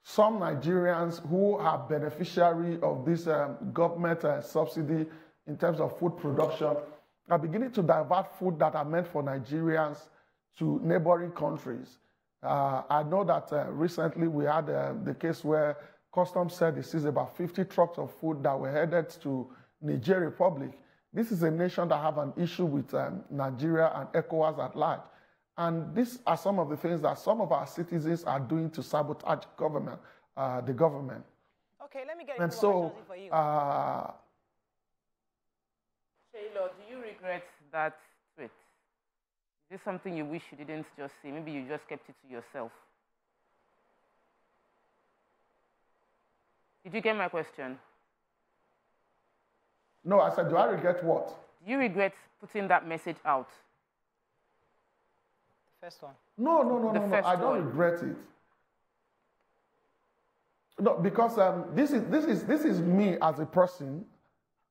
some Nigerians who are beneficiary of this government subsidy in terms of food production are beginning to divert food that are meant for Nigerians to neighboring countries. I know that recently we had the case where Customs said they seized about 50 trucks of food that were headed to Niger Republic. This is a nation that have an issue with Nigeria and ECOWAS at large. And these are some of the things that some of our citizens are doing to sabotage the government. Okay, let me get and so, for you. Seyi Law, do you regret that tweet? Is this something you wish you didn't just say? Maybe you just kept it to yourself. Did you get my question? No, I said, do I regret what? Do you regret putting that message out? First one. No, I don't regret it. No, because this is me as a person.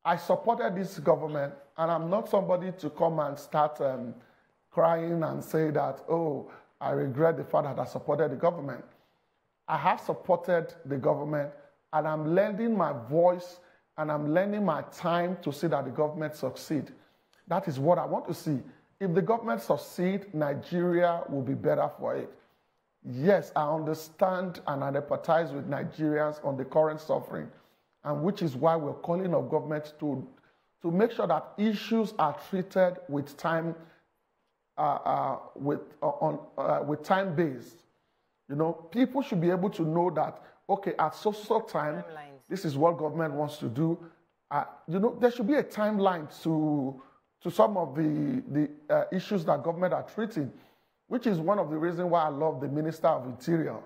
I supported this government, and I'm not somebody to come and start crying and say that, oh, I regret the fact that I supported the government. I have supported the government, and I'm lending my voice and I'm lending my time to see that the government succeed. That is what I want to see. If the government succeeds, Nigeria will be better for it. Yes, I understand and I empathize with Nigerians on the current suffering, and which is why we're calling on government to make sure that issues are treated with time, with time based. You know, people should be able to know that, okay, at so time, this is what government wants to do. You know, there should be a timeline to some of the issues that government are treating, which is one of the reasons why I love the Minister of Interior.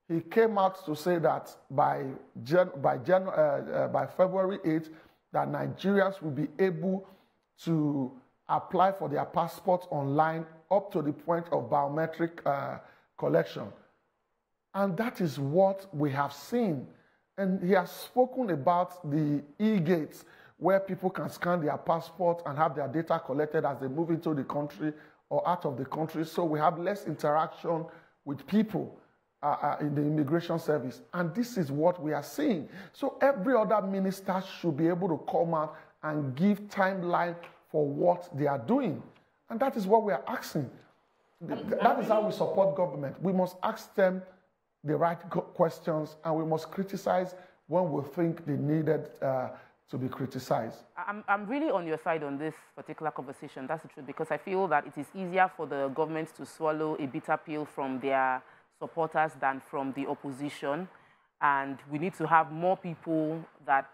He came out to say that by February 8th, that Nigerians will be able to apply for their passports online up to the point of biometric collection. And that is what we have seen. And he has spoken about the e-gates, where people can scan their passport and have their data collected as they move into the country or out of the country. So we have less interaction with people in the immigration service. And this is what we are seeing. So every other minister should be able to come out and give timeline for what they are doing. And that is what we are asking. That is how we support government. We must ask them the right questions, and we must criticize when we think they needed to be criticized. I'm really on your side on this particular conversation. That's the truth, because I feel that it is easier for the government to swallow a bitter pill from their supporters than from the opposition. And we need to have more people that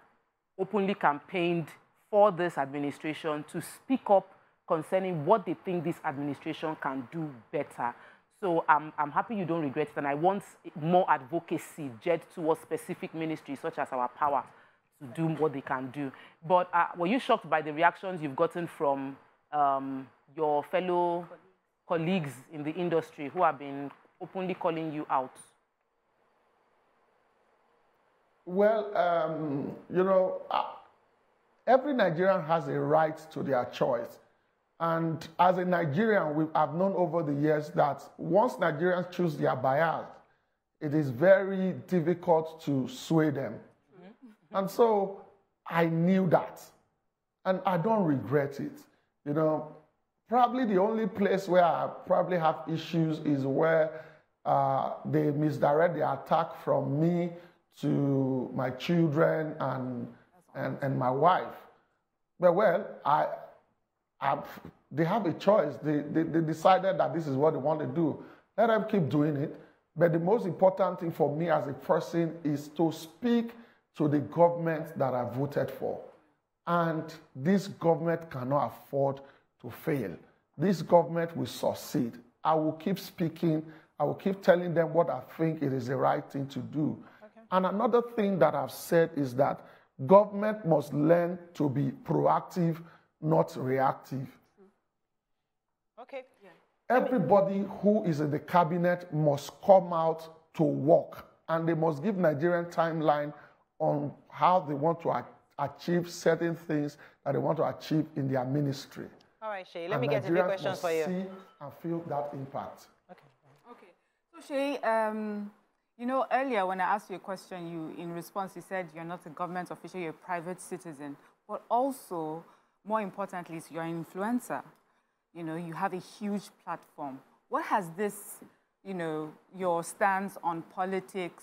openly campaigned for this administration to speak up concerning what they think this administration can do better. So I'm happy you don't regret it, and I want more advocacy geared towards specific ministries such as our power to do what they can do. But were you shocked by the reactions you've gotten from your fellow colleagues in the industry who have been openly calling you out? Well, you know, every Nigerian has a right to their choice. And as a Nigerian, I've known over the years that once Nigerians choose their bias, it is very difficult to sway them. Mm-hmm. And so I knew that. And I don't regret it. You know, probably the only place where I probably have issues is where they misdirect the attack from me to my children and my wife. But well, they have a choice. They decided that this is what they want to do. Let them keep doing it. But the most important thing for me as a person is to speak to the government that I voted for. And this government cannot afford to fail. This government will succeed. I will keep speaking. I will keep telling them what I think it is the right thing to do. Okay. And another thing that I've said is that government must learn to be proactive, not reactive. Okay. Yeah. Everybody who is in the cabinet must come out to work, and they must give Nigerian timeline on how they want to achieve certain things that they want to achieve in their ministry. All right, Seyi, let me get a few questions for you. See and feel that impact. Okay. Okay. So Seyi, you know, earlier when I asked you a question, in response, you said you're not a government official, you're a private citizen, but also, more importantly, you're an influencer. You know, you have a huge platform. What has this, you know, your stance on politics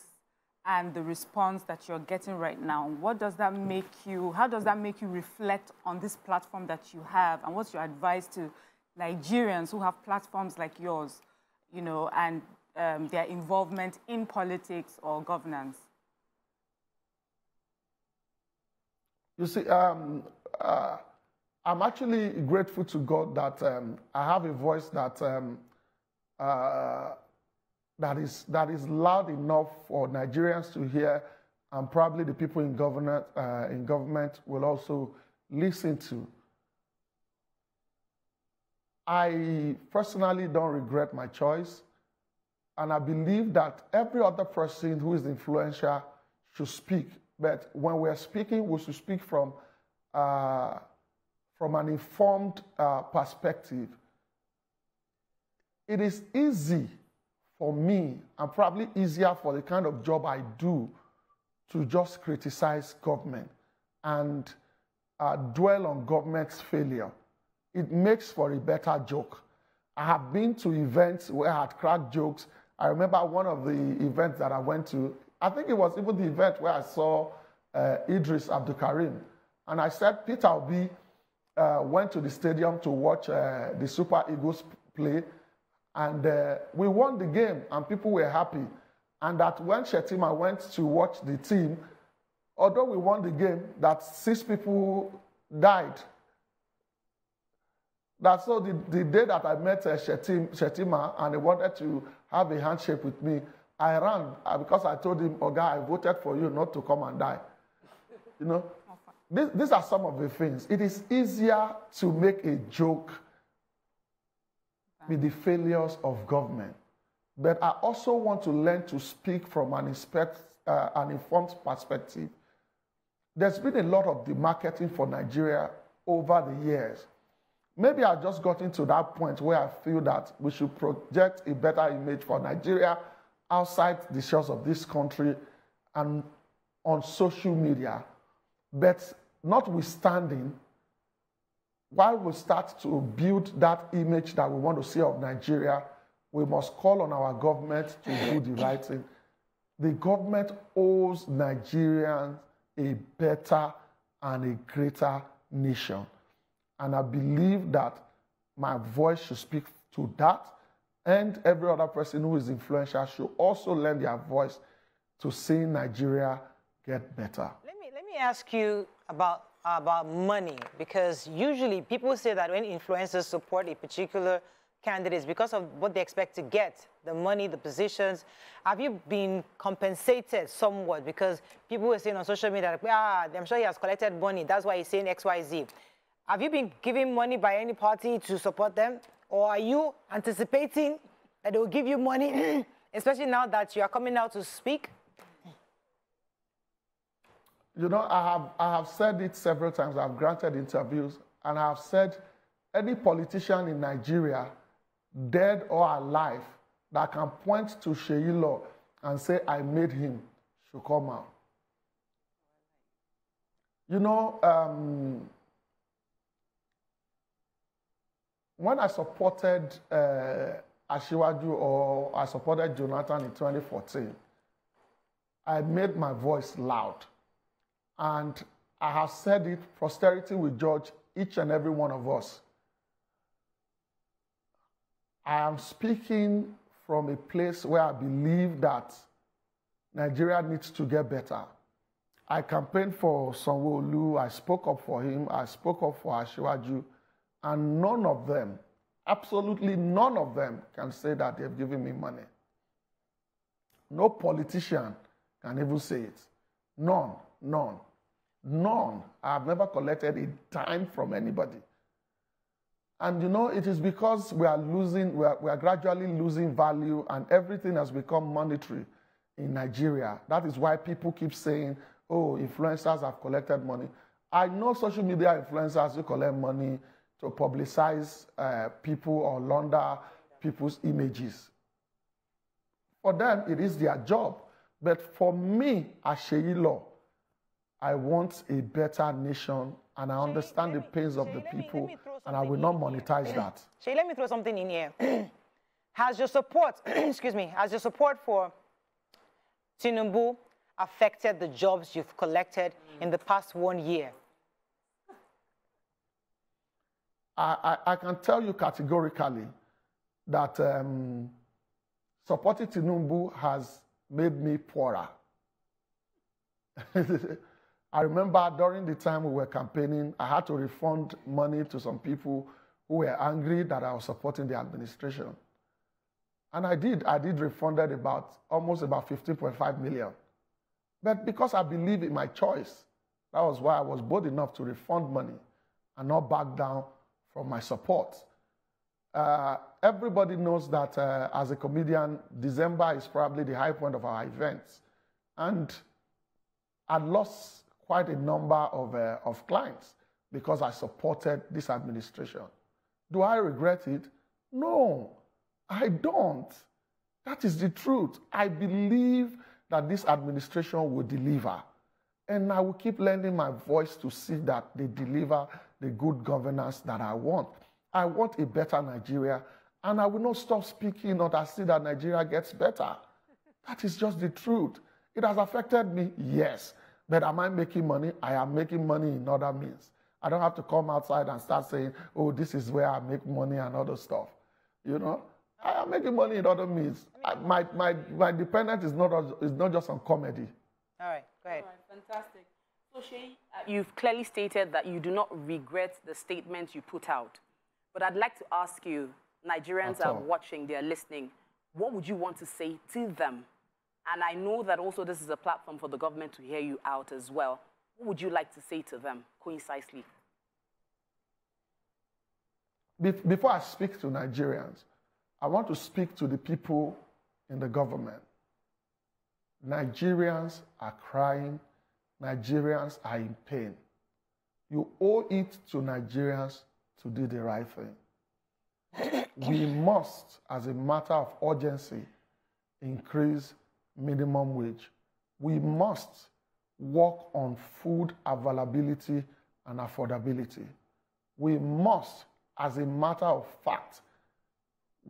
and the response that you're getting right now, what does that make you, how does that make you reflect on this platform that you have? And what's your advice to Nigerians who have platforms like yours, you know, and their involvement in politics or governance? You see, I'm actually grateful to God that I have a voice that that is loud enough for Nigerians to hear, and probably the people in government will also listen to. I personally don't regret my choice, and I believe that every other person who is influential should speak. But when we're speaking, we should speak from an informed perspective. It is easy for me, and probably easier for the kind of job I do, to just criticize government and dwell on government's failure. It makes for a better joke. I have been to events where I had cracked jokes. I remember one of the events that I went to, I think it was even the event where I saw Eedris Abdulkareem. And I said, Peter Obi went to the stadium to watch the Super Eagles play, and we won the game, and people were happy. And that when Shetima went to watch the team, although we won the game, that 6 people died. That's so the day that I met Shetima and he wanted to have a handshake with me, I ran because I told him, "Oh, guy, I voted for you not to come and die." You know, these are some of the things. It is easier to make a joke with the failures of government. But I also want to learn to speak from an informed perspective. There's been a lot of demarketing for Nigeria over the years. Maybe I just got into that point where I feel that we should project a better image for Nigeria outside the shores of this country and on social media. But notwithstanding, while we start to build that image that we want to see of Nigeria, we must call on our government to do the right thing. The government owes Nigerians a better and a greater nation. And I believe that my voice should speak to that, and every other person who is influential should also lend their voice to see Nigeria get better. Let me ask you about money, because usually people say that when influencers support a particular candidate, it's because of what they expect to get, the money, the positions. Have you been compensated somewhat? Because people were saying on social media, like, I'm sure he has collected money, that's why he's saying X, Y, Z. Have you been given money by any party to support them? Or are you anticipating that they will give you money, especially now that you are coming out to speak? You know, I have said it several times. I've granted interviews, and I have said any politician in Nigeria, dead or alive, that can point to Seyi Law and say, I made him, should come out. You know, when I supported Asiwaju, or I supported Jonathan in 2014, I made my voice loud. And I have said it, posterity will judge each and every one of us. I am speaking from a place where I believe that Nigeria needs to get better. I campaigned for Sanwo-Olu, I spoke up for him, I spoke up for Asiwaju, and none of them, absolutely none of them, can say that they've given me money. No politician can even say it. None, none, none. I've never collected a dime from anybody. And you know, it is because we are gradually losing value and everything has become monetary in Nigeria. That is why people keep saying, oh, influencers have collected money. I know social media influencers who collect money to publicize people or launder people's images. For them, it is their job. But for me, as Seyi Law, I want a better nation, and I understand the pains of the people, and I will not monetize that. Seyi, let me throw something in here. Has your support, excuse me, has your support for Tinubu affected the jobs you've collected in the past 1 year? I can tell you categorically that supporting Tinubu has made me poorer. I remember during the time we were campaigning, I had to refund money to some people who were angry that I was supporting the administration. And I did refunded almost about 15.5 million. But because I believe in my choice, that was why I was bold enough to refund money and not back down from my support. Everybody knows that as a comedian, December is probably the high point of our events. And I lost quite a number of clients because I supported this administration. Do I regret it? No, I don't. That is the truth. I believe that this administration will deliver. And I will keep lending my voice to see that they deliver the good governance that I want. I want a better Nigeria, and I will not stop speaking until I see that Nigeria gets better. That is just the truth. It has affected me, yes. But am I making money? I am making money in other means. I don't have to come outside and start saying, oh, this is where I make money and other stuff. You know? I am making money in other means. My dependence is not just on comedy. All right, go ahead. All right, fantastic. So, Seyi, you've clearly stated that you do not regret the statements you put out. But I'd like to ask you, Nigerians are watching, they're listening, what would you want to say to them? And I know that also this is a platform for the government to hear you out as well. What would you like to say to them, concisely? Before I speak to Nigerians, I want to speak to the people in the government. Nigerians are crying. Nigerians are in pain. You owe it to Nigerians to do the right thing. We must, as a matter of urgency, increase minimum wage. We must work on food availability and affordability. We must, as a matter of fact,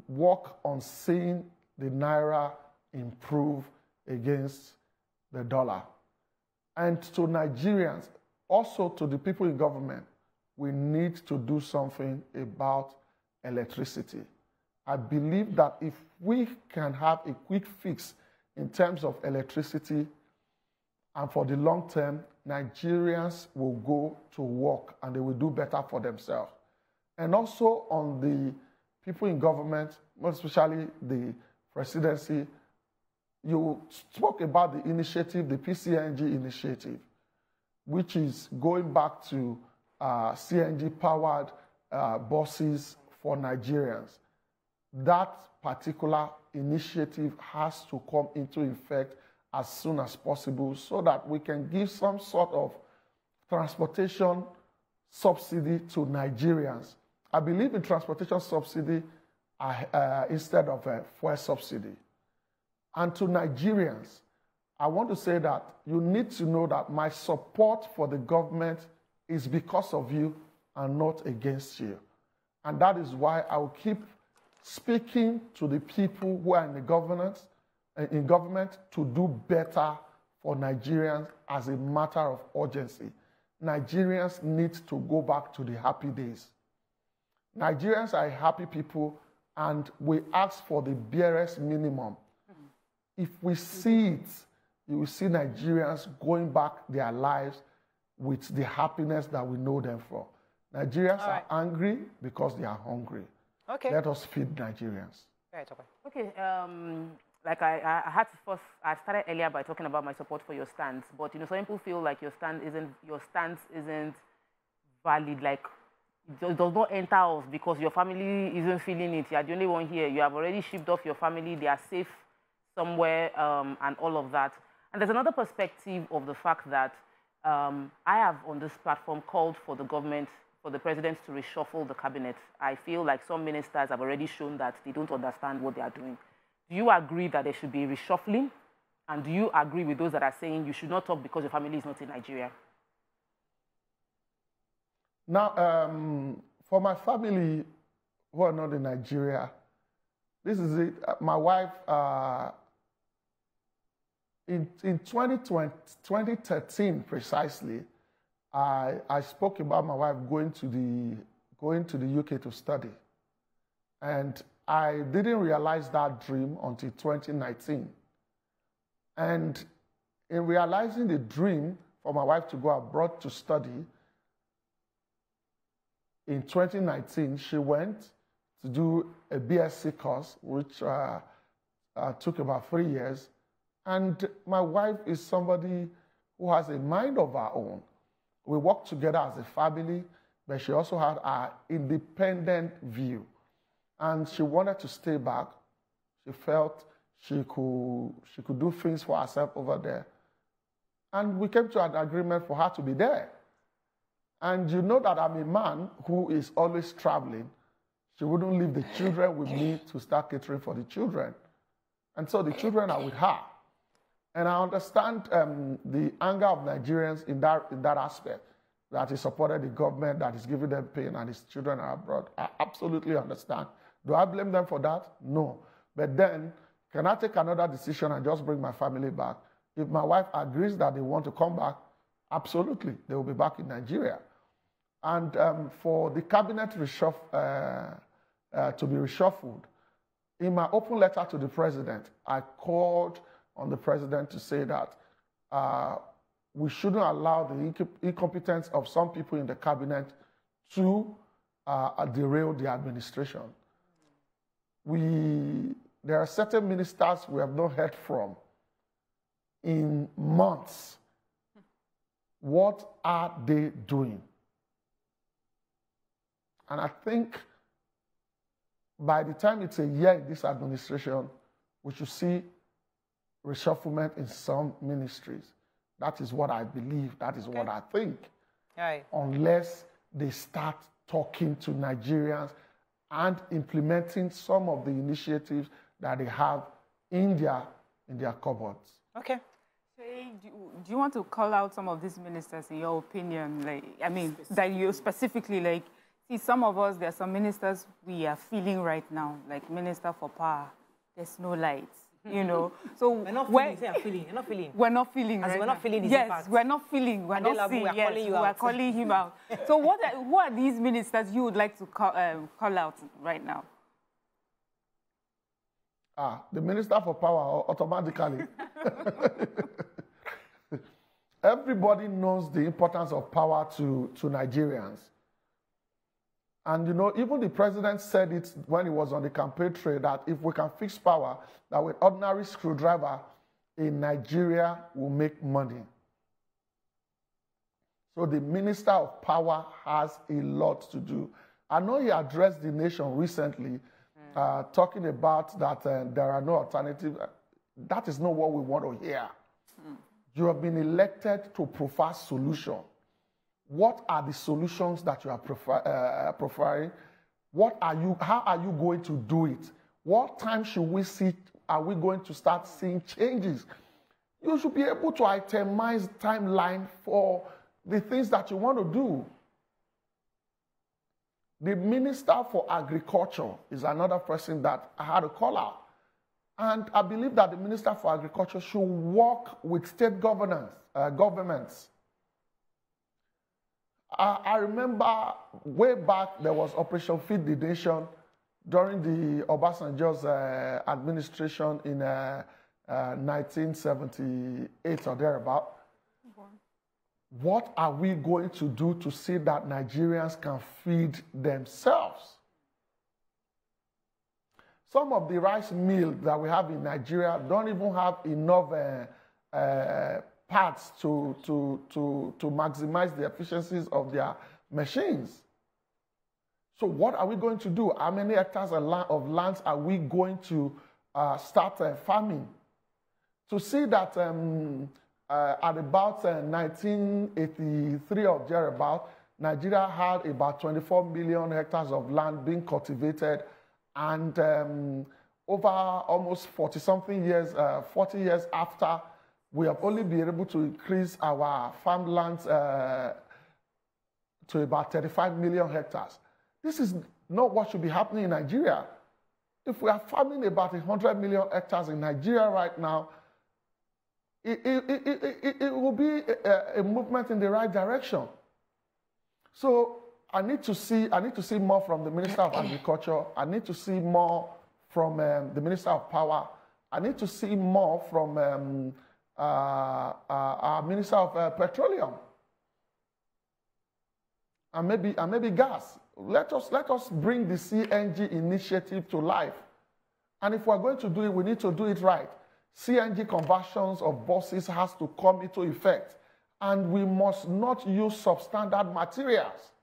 work on seeing the Naira improve against the dollar. And to Nigerians, also to the people in government, we need to do something about electricity. I believe that if we can have a quick fix in terms of electricity, and for the long term, Nigerians will go to work and they will do better for themselves. And also on the people in government, most especially the presidency, you spoke about the initiative, the PCNG initiative, which is going back to CNG-powered buses for Nigerians. That particular initiative has to come into effect as soon as possible so that we can give some sort of transportation subsidy to Nigerians. I believe in transportation subsidy instead of a fuel subsidy. And to Nigerians, I want to say that you need to know that my support for the government is because of you and not against you. And that is why I will keep speaking to the people who are in government to do better for Nigerians as a matter of urgency. Nigerians need to go back to the happy days. Nigerians are happy people, and we ask for the barest minimum. If we see it, you will see Nigerians going back their lives with the happiness that we know them for. Nigerians are angry because they are hungry. Okay. Let us feed Nigerians. Right, okay. Like I had to first, I started earlier by talking about my support for your stance, but some people feel like your stance isn't valid. Like it does not enter us because your family isn't feeling it. You are the only one here. You have already shipped off your family. They are safe somewhere, and all of that. And there's another perspective of the fact that I have on this platform called for the government, for the president to reshuffle the cabinet. I feel like some ministers have already shown that they don't understand what they are doing. Do you agree that there should be reshuffling? And do you agree with those that are saying you should not talk because your family is not in Nigeria? Now, for my family who are not in Nigeria, this is it. My wife, in 2013 precisely, I spoke about my wife going to the UK to study. And I didn't realize that dream until 2019. And in realizing the dream for my wife to go abroad to study, in 2019, she went to do a BSc course, which took about 3 years. And my wife is somebody who has a mind of her own. We work together as a family, but she also had an independent view. And she wanted to stay back. She felt she could do things for herself over there. And we came to an agreement for her to be there. And you know that I'm a man who is always traveling. She wouldn't leave the children with me to start catering for the children. And so the children are with her. And I understand the anger of Nigerians in that aspect, that he supported the government, that is giving them pain, and his children are abroad. I absolutely understand. Do I blame them for that? No. But then, can I take another decision and just bring my family back? If my wife agrees that they want to come back, absolutely, they will be back in Nigeria. And for the cabinet to be reshuffled, in my open letter to the president, I called on the president to say that we shouldn't allow the incompetence of some people in the cabinet to derail the administration. There are certain ministers we have not heard from in months. What are they doing? And I think by the time it's a year in this administration, we should see reshufflement in some ministries. That is what I believe. That is what I think. Right. Unless they start talking to Nigerians and implementing some of the initiatives that they have in their cupboards. Okay. Do you want to call out some of these ministers in your opinion? Like, I mean, that you specifically, like, see, some of us, there are some ministers we are feeling right now, like Minister for Power. There's no lights, you know. So we're not feeling. Say, I'm feeling. You're not feeling. We're not feeling. As right we're not feeling. Yes, impact. We're not feeling. We're not seeing. Yes, we're calling him out. So what are these ministers you would like to call out right now? The Minister for Power automatically. Everybody knows the importance of power to Nigerians. And, you know, even the president said it when he was on the campaign trail that if we can fix power, that with ordinary screwdriver in Nigeria will make money. So the Minister of Power has a lot to do. I know he addressed the nation recently, talking about that there are no alternatives. That is not what we want to hear. You have been elected to provide solutions. What are the solutions that you are providing? How are you going to do it? What time should we see? Are we going to start seeing changes? You should be able to itemize timeline for the things that you want to do. The Minister for Agriculture is another person that I had to call out. And I believe that the Minister for Agriculture should work with state governments. I remember way back there was Operation Feed the Nation during the Obasanjo's administration in 1978 or thereabout. What are we going to do to see that Nigerians can feed themselves? Some of the rice mills that we have in Nigeria don't even have enough parts to maximize the efficiencies of their machines. So what are we going to do? How many hectares of lands are we going to start farming? To see that at about 1983 or thereabout, Nigeria had about 24 million hectares of land being cultivated, and over almost 40-something years, 40 years after, we have only been able to increase our farmlands to about 35 million hectares. This is not what should be happening in Nigeria. If we are farming about 100 million hectares in Nigeria right now, it will be a movement in the right direction. So I need to see more from the Minister of Agriculture. I need to see more from the Minister of Power. I need to see more from our Minister of Petroleum and maybe gas. Let us bring the CNG initiative to life. And if we're going to do it, we need to do it right. CNG conversions of buses has to come into effect. And we must not use substandard materials.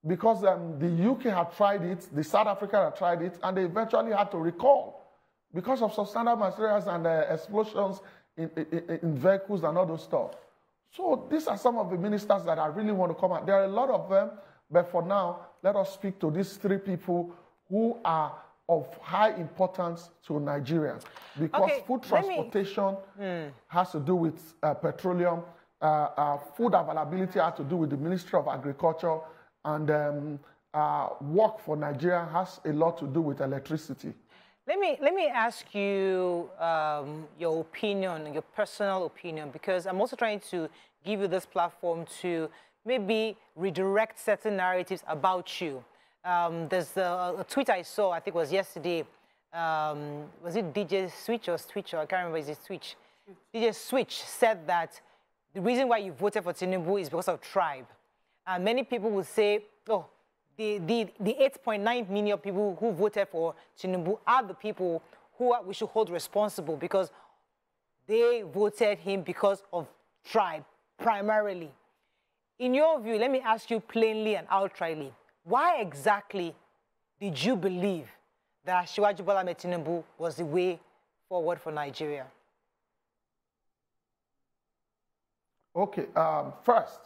Because the UK had tried it, the South Africa had tried it, and they eventually had to recall because of substandard materials and explosions in vehicles and all those stuff. So these are some of the ministers that I really want to come out. There are a lot of them, but for now, let us speak to these three people who are of high importance to Nigeria, because food transportation has to do with petroleum, food availability has to do with the Ministry of Agriculture, and work for Nigeria has a lot to do with electricity. Let me ask you your opinion, your personal opinion, because I'm also trying to give you this platform to maybe redirect certain narratives about you. There's a tweet I saw, I think it was yesterday. Was it DJ Switch or Switch? I can't remember. Is it Switch? DJ Switch said that the reason why you voted for Tinubu is because of tribe. And many people would say, oh, the 8.9 million people who voted for Tinubu are the people who we should hold responsible because they voted him because of tribe, primarily. In your view, let me ask you plainly and outrightly, why exactly did you believe that Asiwaju Bola Tinubu was the way forward for Nigeria? Okay, first,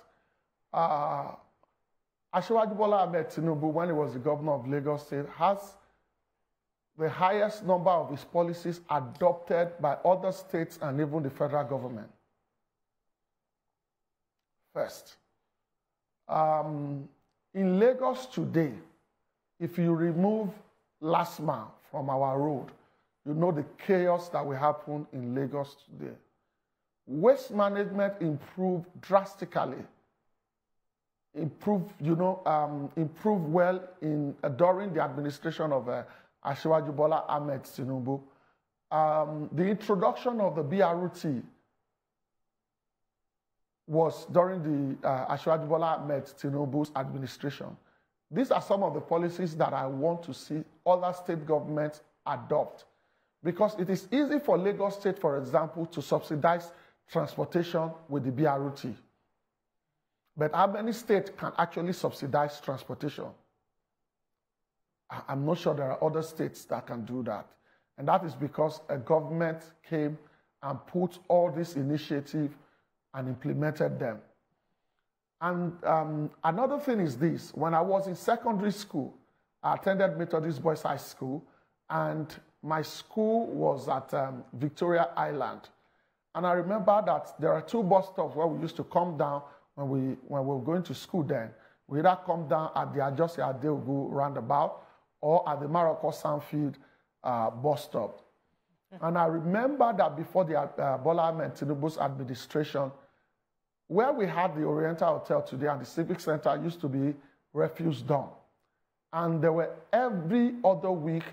Asiwaju Bola Tinubu, when he was the governor of Lagos State, has the highest number of his policies adopted by other states and even the federal government. First, in Lagos today, if you remove last mile from our road, you know the chaos that will happen in Lagos today. Waste management improved drastically. Improved well during the administration of Asiwaju Bola Tinubu. The introduction of the BRT was during the Asiwaju Bola Tinubu's administration. These are some of the policies that I want to see other state governments adopt, because it is easy for Lagos State, for example, to subsidize transportation with the BRT. But how many states can actually subsidize transportation? I'm not sure there are other states that can do that. And that is because a government came and put all these initiatives and implemented them. And another thing is this. When I was in secondary school, I attended Methodist Boys High School, and my school was at Victoria Island. And I remember that there are two bus stops where we used to come down when we were going to school then. We either come down at the Ajose Adeogu roundabout or at the Maroko Sandfield bus stop. And I remember that before the Bola Tinubu's administration, where we had the Oriental Hotel today and the Civic Center used to be refuse dump. And there were every other week,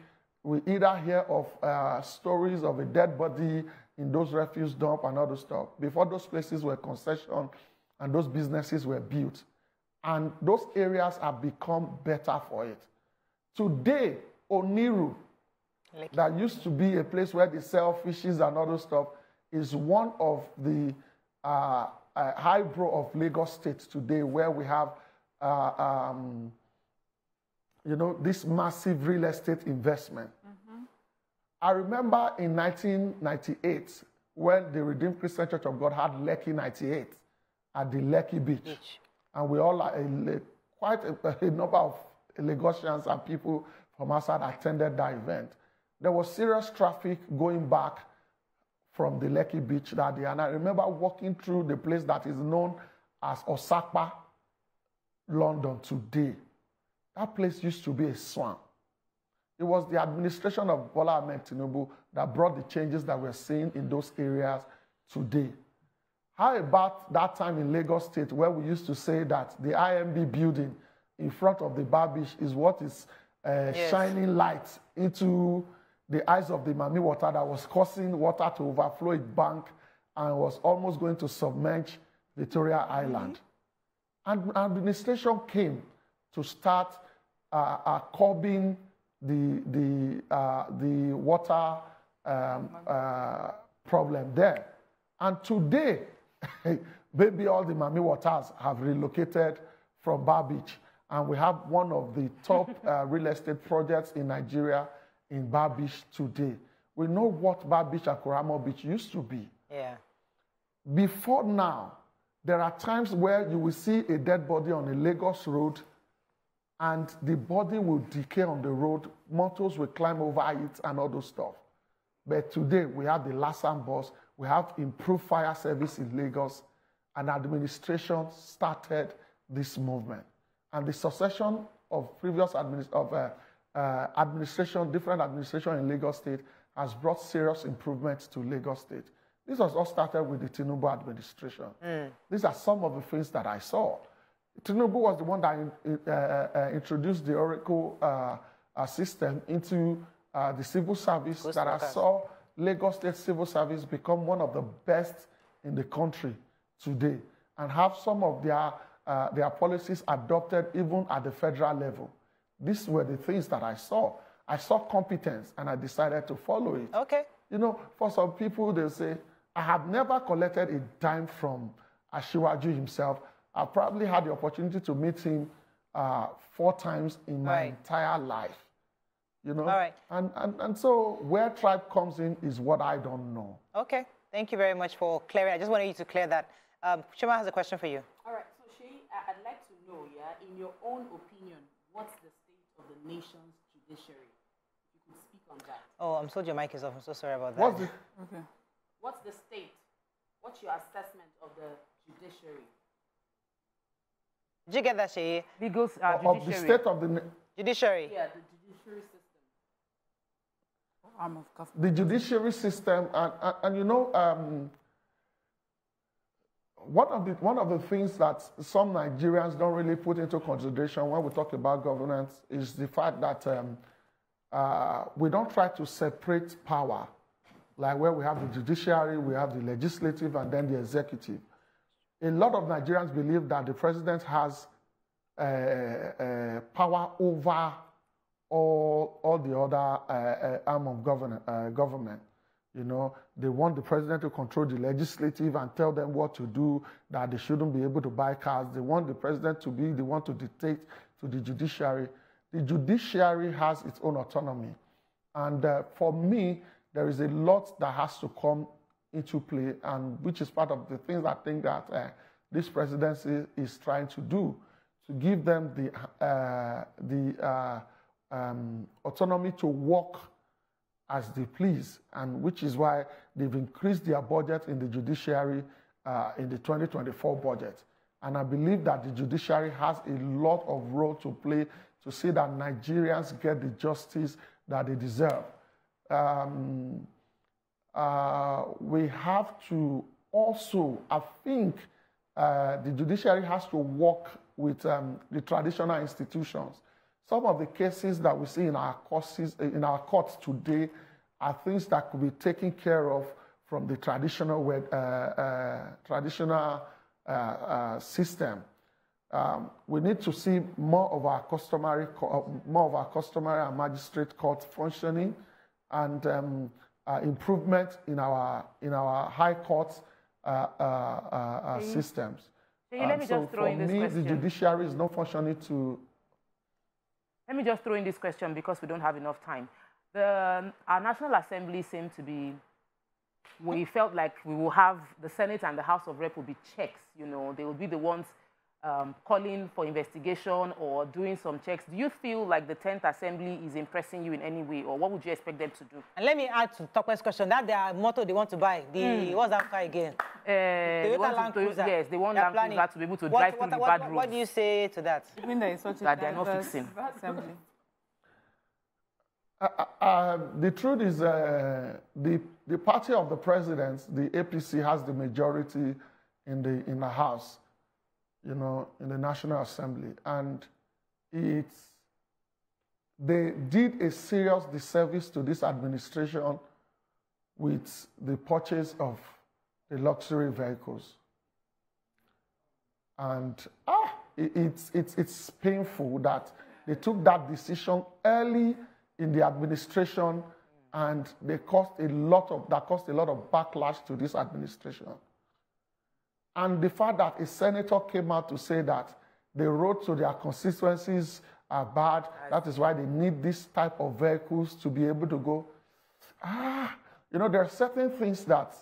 we either hear of stories of a dead body in those refuse dump and other stuff. Before those places were concession and those businesses were built. And those areas have become better for it. Today, Oniru, that used to be a place where they sell fishes and other stuff, is one of the highbrow of Lagos State today, where we have, this massive real estate investment. I remember in 1998, when the Redeemed Christian Church of God had Lekki 98 at the Lekki Beach. And we all, quite a number of Lagosians and people from outside attended that event. There was serious traffic going back from the Lekki Beach that day. And I remember walking through the place that is known as Osapa, London today. That place used to be a swamp. It was the administration of Bola Tinubu that brought the changes that we're seeing in those areas today. How about that time in Lagos State where we used to say that the IMB building in front of the bar beach is what is shining light into the eyes of the Mami water that was causing water to overflow its bank and was almost going to submerge Victoria Island. And administration came to start curbing the water problem there. And today, maybe all the Mami waters have relocated from Bar Beach. And we have one of the top real estate projects in Nigeria in Bar Beach today. We know what Bar Beach and Kuramo Beach used to be. Yeah. Before now, there are times where you will see a dead body on a Lagos road and the body will decay on the road, motos will climb over it and all those stuff. But today, we have the Lasan bus, we have improved fire service in Lagos, and administration started this movement. And the succession of previous administration, different administration in Lagos State has brought serious improvements to Lagos State. This was all started with the Tinubu administration. These are some of the things that I saw. Tinubu was the one that introduced the Oracle system into the civil service that I saw Lagos State civil service become one of the best in the country today and have some of their policies adopted even at the federal level. These were the things that I saw. I saw competence and I decided to follow it. Okay. You know, for some people, they'll say, I have never collected a dime from Asiwaju himself. I probably had the opportunity to meet him 4 times in my entire life. You know? All right. And so where tribe comes in is what I don't know. Okay. Thank you very much for clearing. I just wanted you to clear that. Chima has a question for you. All right. So, Seyi, I'd like to know, in your own opinion, what's the state of the nation's judiciary? If you could speak on that. Oh, I'm told your mic is off. I'm so sorry about that. What's the state? What's your assessment of the judiciary? Did you get that, Seyi? Because of the state of the judiciary. Yeah, the judiciary system. The judiciary system, and you know, one of the things that some Nigerians don't really put into consideration when we talk about governance is the fact that we don't try to separate power, like where we have the judiciary, we have the legislative, and then the executive. A lot of Nigerians believe that the president has power over all the other arm of government. You know, they want the president to control the legislative and tell them what to do, that they shouldn't be able to buy cars. They want the president to be the one to dictate to the judiciary. The judiciary has its own autonomy. And for me, there is a lot that has to come into play, and which is part of the things I think that this presidency is trying to do, to give them the autonomy to work as they please, and which is why they've increased their budget in the judiciary in the 2024 budget. And I believe that the judiciary has a lot of role to play to see that Nigerians get the justice that they deserve. We have to also, I think, the judiciary has to work with the traditional institutions. some of the cases that we see in our courts today are things that could be taken care of from the traditional system. We need to see more of our customary and magistrate courts functioning, and improvement in our high courts systems. Let me so just throw for in this me, question. the judiciary is not functioning to. Let me just throw in this question because we don't have enough time. Our National Assembly seemed to be, we felt like we will have the Senate and the House of Rep will be checks, you know, they will be the ones calling for investigation or doing some checks. Do you feel like the 10th Assembly is impressing you in any way, or what would you expect them to do? And let me add to Tokwe's question, that their motto they want to buy, what's that car again? Toyota Land Cruiser. Yes, they want Land Cruiser to be able to drive through the bad roads. What do you say to that? I mean, that is such a that they're not fixing. Assembly. The truth is, the party of the president, the APC, has the majority in the House, you know, in the National Assembly, and they did a serious disservice to this administration with the purchase of the luxury vehicles, and it's painful that they took that decision early in the administration, and that caused a lot of backlash to this administration. And the fact that a senator came out to say that the roads to their constituencies are bad, that is why they need this type of vehicles to be able to go. You know, there are certain things that,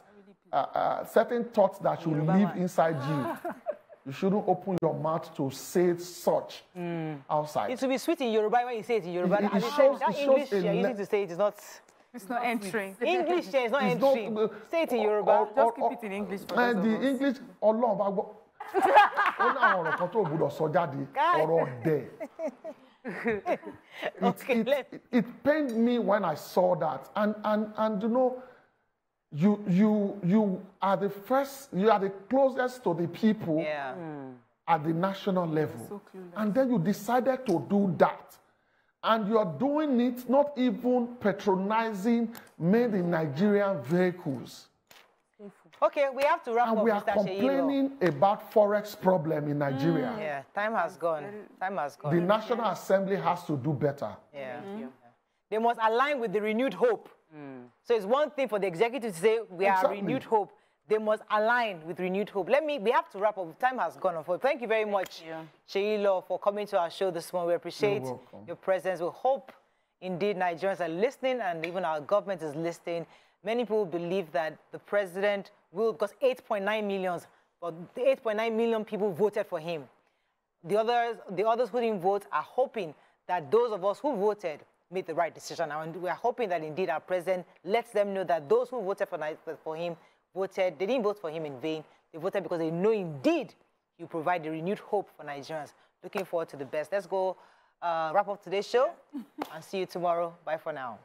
certain thoughts that should live inside you. You shouldn't open your mouth to say such outside. It will be sweet in Yoruba when you say it in Yoruba. It shows English you're using to say it is not. It's not entering. English is not entering. Say it in Yoruba. Just keep it in English for and the English, it pained me when I saw that, and you know, you are the first, you are the closest to the people at the national level, and then you decided to do that, and you are doing it not even patronizing made in Nigerian vehicles. Okay, we have to wrap up. And we are complaining about forex problem in Nigeria. Yeah, time has gone. Time has gone. The National Assembly has to do better. Yeah. They must align with the renewed hope. So it's one thing for the executive to say we are renewed hope. They must align with renewed hope. We have to wrap up. Time has gone. Thank you very much, Seyi Law, for coming to our show this morning. We appreciate your presence. We hope indeed Nigerians are listening, and even our government is listening. Many people believe that the president will, because 8.9 million, but the 8.9 million people voted for him. The others who didn't vote are hoping that those of us who voted made the right decision. And we are hoping that indeed our president lets them know that those who voted for him voted, they didn't vote for him in vain. They voted because they know indeed you provide the renewed hope for Nigerians. Looking forward to the best. Let's go wrap up today's show and see you tomorrow. Bye for now.